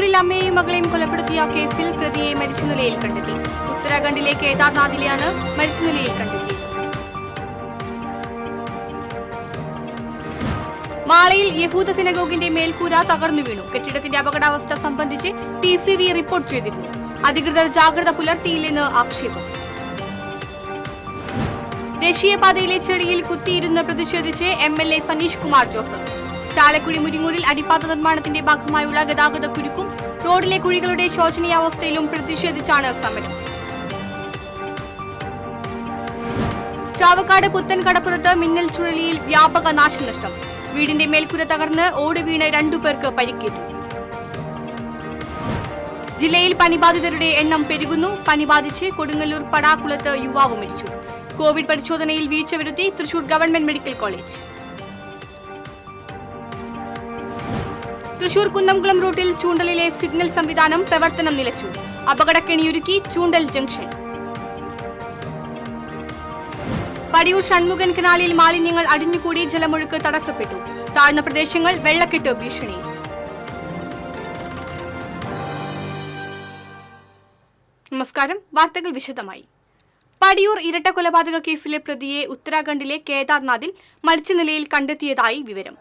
പടിയൂരിൽ അമ്മയെയും മകളെയും കൊലപ്പെടുത്തിയ കേസിൽ പ്രതിയെ മരിച്ച നിലയിൽ കണ്ടെത്തി. ഉത്തരാഖണ്ഡിലെ കേദാർനാഥിലെയാണ് മരിച്ച നിലയിൽ കണ്ടെത്തിയത്. മാളയിൽ യഹൂദ സിനഗോഗിന്റെ മേൽക്കൂര തകർന്നു വീണു. കെട്ടിടത്തിന്റെ അപകടാവസ്ഥ സംബന്ധിച്ച് TCV റിപ്പോർട്ട് ചെയ്തിരുന്നു. അധികൃതർ ജാഗ്രത പുലർത്തിയില്ലെന്ന് ആക്ഷേപം. ദേശീയപാതയിലെ ചെടിയിൽ കുത്തിയിരുന്ന് പ്രതിഷേധിച്ച് MLA സനീഷ് കുമാർ ജോസഫ്. ചാലക്കുടി മുരിങ്ങൂരിൽ അടിപ്പാത നിർമ്മാണത്തിന്റെ ഭാഗമായുള്ള ഗതാഗത കുരുക്കും റോഡിലെ കുഴികളുടെ ശോചനീയാവസ്ഥയിലും പ്രതിഷേധിച്ചാണ് സമരം. ചാവക്കാട് പുത്തൻ കടപ്പുറത്ത് മിന്നൽ ചുഴലിയിൽ വ്യാപക നാശനഷ്ടം. വീടിന്റെ മേൽക്കൂര തകർന്ന് ഓട് വീണ് 2 പേർക്ക് പരിക്കേറ്റു. ജില്ലയിൽ പനിബാധിതരുടെ എണ്ണം പെരുകുന്നു. പനി ബാധിച്ച് കൊടുങ്ങല്ലൂർ പടാകുളത്ത് യുവാവ് മരിച്ചു. കോവിഡ് പരിശോധനയിൽ വീഴ്ച വരുത്തി Thrissur government medical college. Thrissur Kunnamkulam റൂട്ടിൽ ചൂണ്ടലിലെ സിഗ്നൽ സംവിധാനം പ്രവർത്തനം നിലച്ചു. അപകടക്കെണിയൊരുക്കി ചൂണ്ടൽ ജംഗ്ഷൻ. പടിയൂർ ഷൺമുഖൻ കനാലിൽ മാലിന്യങ്ങൾ അടിഞ്ഞുകൂടി ജലമൊഴുക്ക് തടസ്സപ്പെട്ടു. താഴ്ന്ന പ്രദേശങ്ങൾ വെള്ളക്കെട്ട് ഭീഷണി. നമസ്കാരം. വാർത്തകൾ വിശദമായി. പടിയൂർ ഇരട്ട കൊലപാതക കേസിലെ പ്രതിയെ ഉത്തരാഖണ്ഡിലെ കേദാർനാഥിൽ മരിച്ച നിലയിൽ കണ്ടെത്തിയതായി വിവരം.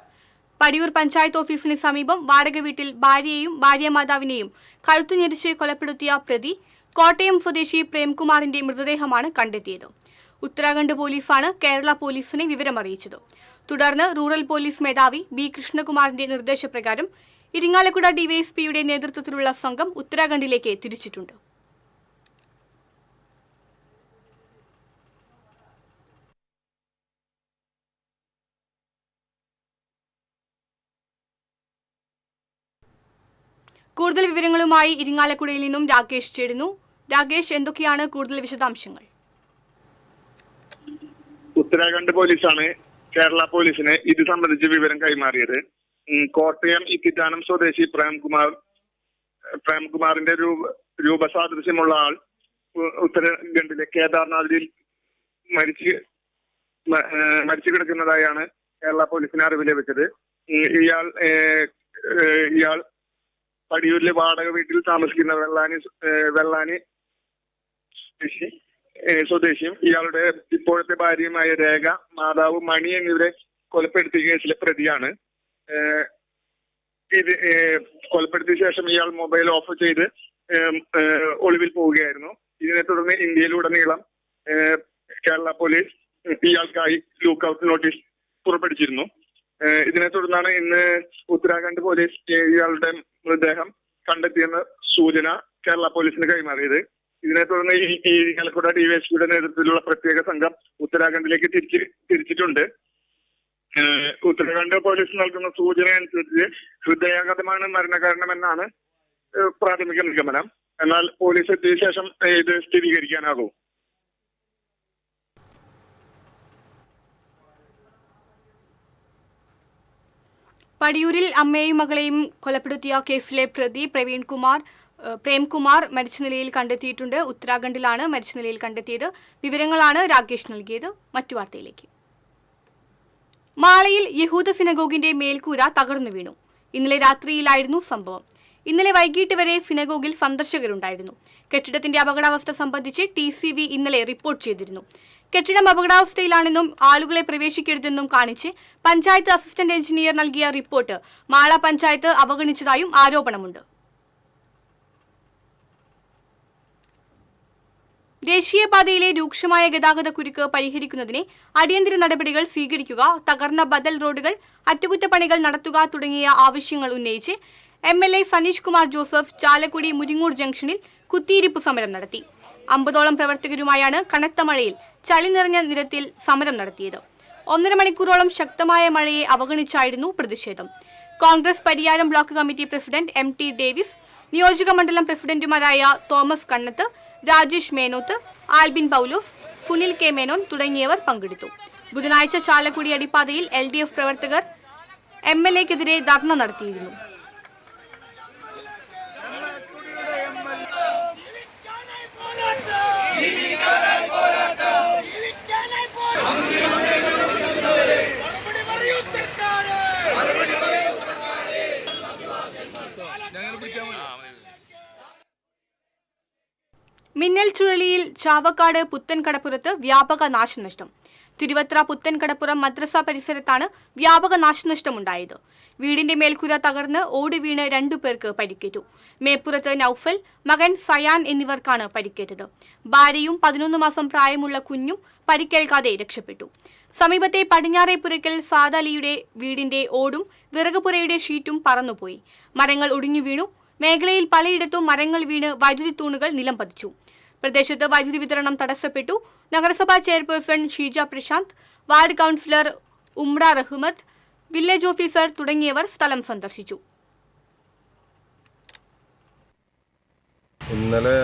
പടിയൂർ പഞ്ചായത്ത് ഓഫീസിന് സമീപം വാടക വീട്ടിൽ ഭാര്യയെയും ഭാര്യാമാതാവിനെയും കഴുത്തുഞെരിച്ച് കൊലപ്പെടുത്തിയ പ്രതി കോട്ടയം സ്വദേശി പ്രേംകുമാറിന്റെ മൃതദേഹമാണ് കണ്ടെത്തിയത്. ഉത്തരാഖണ്ഡ് പോലീസാണ് കേരള പോലീസിനെ വിവരമറിയിച്ചത്. തുടർന്ന് റൂറൽ പോലീസ് മേധാവി B. കൃഷ്ണകുമാറിന്റെ നിർദ്ദേശപ്രകാരം ഇരിങ്ങാലക്കുട ഡിവൈഎസ്പിയുടെ നേതൃത്വത്തിലുള്ള സംഘം ഉത്തരാഖണ്ഡിലേക്ക് തിരിച്ചിട്ടുണ്ട്. കൂടുതൽ വിവരങ്ങളുമായി ഇരിങ്ങാലക്കുടയിൽ നിന്നും രാകേഷ് ചേരുന്നു. രാകേഷ്, എന്തൊക്കെയാണ് കൂടുതൽ വിശദാംശങ്ങൾ? ഉത്തരാഖണ്ഡ് പോലീസാണ് കേരള പോലീസിന് ഇത് സംബന്ധിച്ച് വിവരം കൈമാറിയത്. കോട്ടയം ഇത്തിറ്റാനം സ്വദേശി പ്രേംകുമാറിന്റെ രൂപസാദൃശ്യമുള്ള ആൾ ഉത്തരാഖണ്ഡിലെ കേദാർനാഥിൽ മരിച്ചു കിടക്കുന്നതായാണ് കേരള പോലീസിന് അറിവ് ലഭിച്ചത്. ഇയാൾ പടിയൂരിലെ വാടക വീട്ടിൽ താമസിക്കുന്ന വെള്ളാനി സ്വദേശിയും ഇയാളുടെ ഇപ്പോഴത്തെ ഭാര്യയുമായ രേഖ, മാതാവ് മണി എന്നിവരെ കൊലപ്പെടുത്തിയ കേസിലെ പ്രതിയാണ്. ഇത് കൊലപ്പെടുത്തിയ ശേഷം ഇയാൾ മൊബൈൽ ഓഫ് ചെയ്ത് ഒളിവിൽ പോവുകയായിരുന്നു. ഇതിനെ തുടർന്ന് ഇന്ത്യയിലുടനീളം കേരള പോലീസ് ഇയാൾക്കായി ലുക്കൌട്ട് നോട്ടീസ് പുറപ്പെടുവിച്ചിരുന്നു. ഇതിനെ തുടർന്നാണ് ഇന്ന് ഉത്തരാഖണ്ഡ് പോലീസ് ഇയാളുടെ മൃതദേഹം കണ്ടെത്തിയെന്ന സൂചന കേരള പോലീസിന് കൈമാറിയത്. ഇതിനെ തുടർന്ന് ഈ ഇരിങ്ങാലക്കുട ഡിവൈഎസ്പിയുടെ നേതൃത്വത്തിലുള്ള പ്രത്യേക സംഘം ഉത്തരാഖണ്ഡിലേക്ക് തിരിച്ചിട്ടുണ്ട്. ഉത്തരാഖണ്ഡ് പോലീസ് നൽകുന്ന സൂചന അനുസരിച്ച് ഹൃദയാഘാതമാണ് മരണകാരണമെന്നാണ് പ്രാഥമിക നിഗമനം. എന്നാൽ പോലീസ് എത്തിയ ശേഷം ഇത് സ്ഥിരീകരിക്കാനാകും. പടിയൂരിൽ അമ്മയെയും മകളെയും കൊലപ്പെടുത്തിയ കേസിലെ പ്രതി പ്രേംകുമാർ മരിച്ച നിലയിൽ കണ്ടെത്തിയിട്ടുണ്ട്. ഉത്തരാഖണ്ഡിലാണ് മരിച്ച നിലയിൽ കണ്ടെത്തിയത്. വിവരങ്ങളാണ് രാകേഷ് നൽകിയത്. മറ്റു വാർത്തയിലേക്ക്. മാളയിൽ യഹൂദ സിനഗോഗിന്റെ മേൽക്കൂര തകർന്നു വീണു. ഇന്നലെ രാത്രിയിലായിരുന്നു സംഭവം. ഇന്നലെ വൈകിട്ട് വരെ സിനഗോഗിൽ സന്ദർശകരുണ്ടായിരുന്നു. കെട്ടിടത്തിന്റെ അപകടാവസ്ഥ സംബന്ധിച്ച് TCV ഇന്നലെ റിപ്പോർട്ട് ചെയ്തിരുന്നു. കെട്ടിടം അപകടാവസ്ഥയിലാണെന്നും ആളുകളെ പ്രവേശിക്കരുതെന്നും കാണിച്ച് പഞ്ചായത്ത് അസിസ്റ്റന്റ് എഞ്ചിനീയർ നൽകിയ റിപ്പോർട്ട് മാള പഞ്ചായത്ത് അവഗണിച്ചതായും ആരോപണമുണ്ട്. ദേശീയപാതയിലെ രൂക്ഷമായ ഗതാഗത കുരുക്ക് പരിഹരിക്കുന്നതിന് അടിയന്തര നടപടികൾ സ്വീകരിക്കുക, തകർന്ന ബദൽ റോഡുകൾ അറ്റകുറ്റപ്പണികൾ നടത്തുക തുടങ്ങിയ ആവശ്യങ്ങൾ ഉന്നയിച്ച് MLA സനീഷ് കുമാർ ജോസഫ് ചാലക്കുടി മുരിങ്ങൂർ ജംഗ്ഷനിൽ കുത്തിയിരിപ്പ് സമരം നടത്തി. 50ഓളം പ്രവർത്തകരുമായാണ് കനത്ത മഴയിൽ ചളി നിറഞ്ഞ നിരത്തിൽ സമരം നടത്തിയത്. 1.5 മണിക്കൂറോളം ശക്തമായ മഴയെ അവഗണിച്ചായിരുന്നു പ്രതിഷേധം. Congress Pariyaram block committee president MT Davis, നിയോജക മണ്ഡലം പ്രസിഡന്റുമാരായ തോമസ് കണ്ണത്ത്, രാജേഷ് മേനോത്ത്, ആൽബിൻ പൗലോസ്, സുനിൽ K. മേനോൻ തുടങ്ങിയവർ പങ്കെടുത്തു. ബുധനാഴ്ച ചാലക്കുടി അടിപ്പാതയിൽ LDF പ്രവർത്തകർ MLAക്കെതിരെ ധർണ നടത്തിയിരുന്നു. മിന്നൽ ചുഴലിയിൽ ചാവക്കാട് പുത്തൻകടപ്പുറത്ത് വ്യാപക നാശനഷ്ടം. തിരുവത്ര പുത്തൻകടപ്പുറം മദ്രസ പരിസരത്താണ് വ്യാപക നാശനഷ്ടമുണ്ടായത്. വീടിന്റെ മേൽക്കൂര തകർന്ന് ഓടി വീണ് 2 പേർക്ക് പരിക്കേറ്റു. മേപ്പുറത്ത് നൌഫൽ, മകൻ സയാൻ എന്നിവർക്കാണ് പരിക്കേറ്റത്. ഭാര്യയും 11 മാസം പ്രായമുള്ള കുഞ്ഞും പരിക്കേൽക്കാതെ രക്ഷപ്പെട്ടു. സമീപത്തെ പടിഞ്ഞാറേപ്പുരയ്ക്കൽ സാദാലിയുടെ വീടിന്റെ ഓടും വിറകുപുരയുടെ ഷീറ്റും പറന്നുപോയി. മരങ്ങൾ ഒടിഞ്ഞു വീണു. മേഖലയിൽ പലയിടത്തും മരങ്ങൾ വീണ് വൈദ്യുതി തൂണുകൾ നിലം പതിച്ചു. പ്രദേശത്ത് വൈദ്യുതി വിതരണം തടസ്സപ്പെട്ടു. നഗരസഭാ chairperson Sheeja Prashanth, ward councillor Umra Rahmath, village officer തുടങ്ങിയവർ സ്ഥലം സന്ദർശിച്ചു. ഇന്നലെ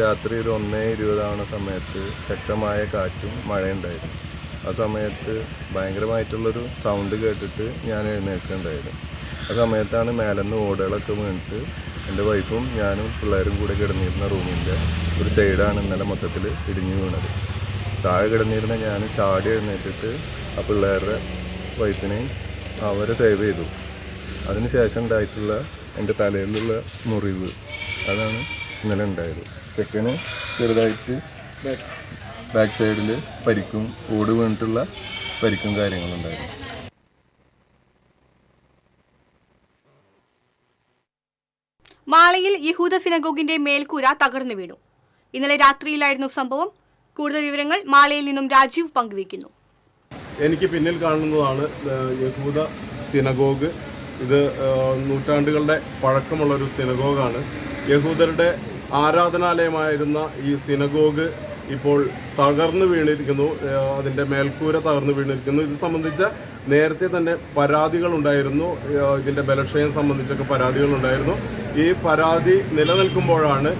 രാത്രി ഒരു 1:20 സമയത്ത് ശക്തമായ കാറ്റും മഴയുണ്ടായിരുന്നു. ആ സമയത്ത് ഭയങ്കരമായിട്ടുള്ളൊരു സൗണ്ട് കേട്ടിട്ട് ഞാൻ എഴുന്നേൽക്കുന്നുണ്ടായിരുന്നു. ആ സമയത്താണ് മേലെന്ന് ഓടുകളൊക്കെ വീണിട്ട് എൻ്റെ വൈഫും ഞാനും പിള്ളേരും കൂടെ കിടന്നിരുന്ന റൂമിൻ്റെ ഒരു സൈഡാണ് ഇന്നലെ മൊത്തത്തിൽ ഇടിഞ്ഞു വീണത്. താഴെ കിടന്നിരുന്ന ഞാൻ ചാടി എഴുന്നേറ്റിട്ട് ആ പിള്ളേരുടെ വൈഫിനെയും അവരെ സേവ് ചെയ്തു. അതിനുശേഷം ഉണ്ടായിട്ടുള്ള എൻ്റെ തലയിലുള്ള മുറിവ് അതാണ് ഇന്നലെ ഉണ്ടായത്. ചെക്കന് ചെറുതായിട്ട് ബാക്ക് സൈഡിൽ പരിക്കും ഓട് വീണിട്ടുള്ള പരിക്കും കാര്യങ്ങളുണ്ടായിരുന്നു. മാളയിൽ യഹൂദ സിനഗോഗിന്റെ മേൽക്കൂര തകർന്നു വീണു. ഇന്നലെ രാത്രിയിലായിരുന്നു സംഭവം. കൂടുതൽ വിവരങ്ങൾ മാളയിൽ നിന്നും രാജീവ് പങ്കുവയ്ക്കുന്നു. എനിക്ക് പിന്നിൽ കാണുന്നതാണ് യഹൂദ സിനഗോഗ്. ഇത് നൂറ്റാണ്ടുകളുടെ പഴക്കമുള്ളൊരു സിനഗോഗാണ്. യഹൂദരുടെ ആരാധനാലയമായിരുന്ന ഈ സിനഗോഗ് ഇപ്പോൾ തകർന്നു വീണിരിക്കുന്നു. അതിൻ്റെ മേൽക്കൂര തകർന്നു വീണിരിക്കുന്നു. ഇത് സംബന്ധിച്ച നേരത്തെ തന്നെ പരാതികളുണ്ടായിരുന്നു. ഇതിൻ്റെ ബലക്ഷയം സംബന്ധിച്ചൊക്കെ പരാതികളുണ്ടായിരുന്നു. ഈ പരാതി നിലനിൽക്കുമ്പോഴാണ്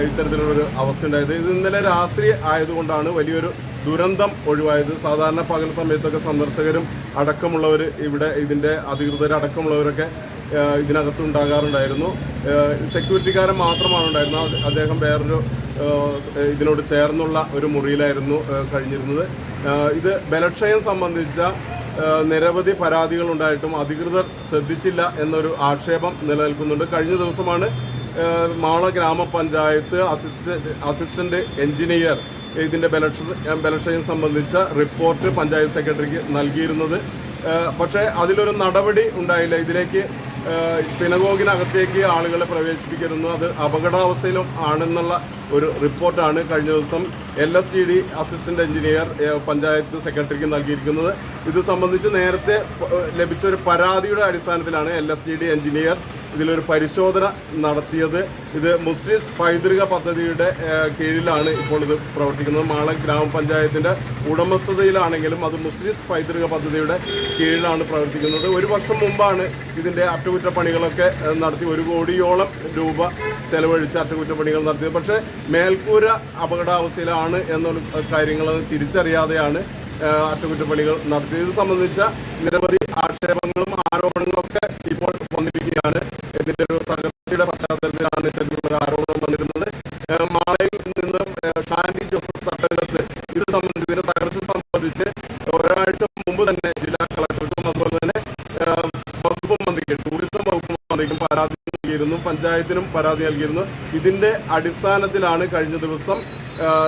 ഇത്തരത്തിലുള്ളൊരു അവസ്ഥ ഉണ്ടായത്. ഇത് ഇന്നലെ രാത്രി ആയതുകൊണ്ടാണ് വലിയൊരു ദുരന്തം ഒഴിവായത്. സാധാരണ പകൽ സമയത്തൊക്കെ സന്ദർശകരും അടക്കമുള്ളവർ ഇവിടെ ഇതിൻ്റെ അധികൃതരടക്കമുള്ളവരൊക്കെ ഇതിനകത്ത് ഉണ്ടാകാറുണ്ടായിരുന്നു. സെക്യൂരിറ്റിക്കാരൻ മാത്രമാണ് ഉണ്ടായിരുന്നത്. അദ്ദേഹം വേറൊരു ഇതിനോട് ചേർന്നുള്ള ഒരു മുറിയിലായിരുന്നു കഴിഞ്ഞിരുന്നത്. ഇത് ബലക്ഷയം സംബന്ധിച്ച നിരവധി പരാതികൾ ഉണ്ടായിട്ടും അധികൃതർ ശ്രദ്ധിച്ചില്ല എന്നൊരു ആക്ഷേപം നിലനിൽക്കുന്നുണ്ട്. കഴിഞ്ഞ ദിവസമാണ് മാള ഗ്രാമപഞ്ചായത്ത് അസിസ്റ്റന്റ് എഞ്ചിനീയർ ഇതിൻ്റെ ബലക്ഷയം സംബന്ധിച്ച റിപ്പോർട്ട് പഞ്ചായത്ത് സെക്രട്ടറിക്ക് നൽകിയിരുന്നത്. പക്ഷേ അതിലൊരു നടപടി ഉണ്ടായില്ല. ഇതിലേക്ക് സിനഗോഗിനകത്തേക്ക് ആളുകളെ പ്രവേശിപ്പിക്കരുന്നു, അത് അപകടാവസ്ഥയിലും ആണെന്നുള്ള ഒരു റിപ്പോർട്ടാണ് കഴിഞ്ഞ ദിവസം LSTD അസിസ്റ്റന്റ് എഞ്ചിനീയർ പഞ്ചായത്ത് സെക്രട്ടറിക്ക് നൽകിയിരിക്കുന്നത്. ഇത് സംബന്ധിച്ച് നേരത്തെ ലഭിച്ച ഒരു പരാതിയുടെ അടിസ്ഥാനത്തിലാണ് LSTD എഞ്ചിനീയർ ഇതിലൊരു പരിശോധന നടത്തിയത്. ഇത് മുസ്ലിസ് പൈതൃക പദ്ധതിയുടെ കീഴിലാണ് ഇപ്പോൾ ഇത് പ്രവർത്തിക്കുന്നത്. മാള ഗ്രാമപഞ്ചായത്തിൻ്റെ ഉടമസ്ഥതയിലാണെങ്കിലും അത് മുസ്ലിസ് പൈതൃക പദ്ധതിയുടെ കീഴിലാണ് പ്രവർത്തിക്കുന്നത്. ഒരു വർഷം മുമ്പാണ് ഇതിൻ്റെ അറ്റകുറ്റപ്പണികളൊക്കെ നടത്തി 1 കോടിയോളം രൂപ ചെലവഴിച്ച് അറ്റകുറ്റപ്പണികൾ നടത്തിയത്. പക്ഷേ മേൽക്കൂര അപകടാവസ്ഥയിലാണ് എന്നുള്ള കാര്യങ്ങൾ തിരിച്ചറിയാതെയാണ് അറ്റകുറ്റപ്പണികൾ നടത്തിയത്. ഇത് സംബന്ധിച്ച നിരവധി ആക്ഷേപങ്ങളും ആരോപണങ്ങളൊക്കെ ഇപ്പോൾ വന്നിരിക്കുകയാണ്. ഇതിൻ്റെ ഒരു തകർച്ചയുടെ പശ്ചാത്തലത്തിലാണ് ഇത്തരത്തിലുള്ള ആരോപണം വന്നിരുന്നത്. മാളയിൽ നിന്നും ഷാൻഡി ജോസഫ് തട്ടകത്ത് ഇത് സംബന്ധിച്ച് ഇതിന്റെ തകർച്ച സംബന്ധിച്ച് ഒരാഴ്ച മുമ്പ് തന്നെ ജില്ലാ കളക്ടർക്കും അതുപോലെ തന്നെ വകുപ്പ് മന്ത്രിക്ക് ടൂറിസം വകുപ്പ് മന്ത്രിക്കും പരാതി നൽകിയിരുന്നു. പഞ്ചായത്തിനും പരാതി നൽകിയിരുന്നു. ഇതിന്റെ അടിസ്ഥാനത്തിലാണ് കഴിഞ്ഞ ദിവസം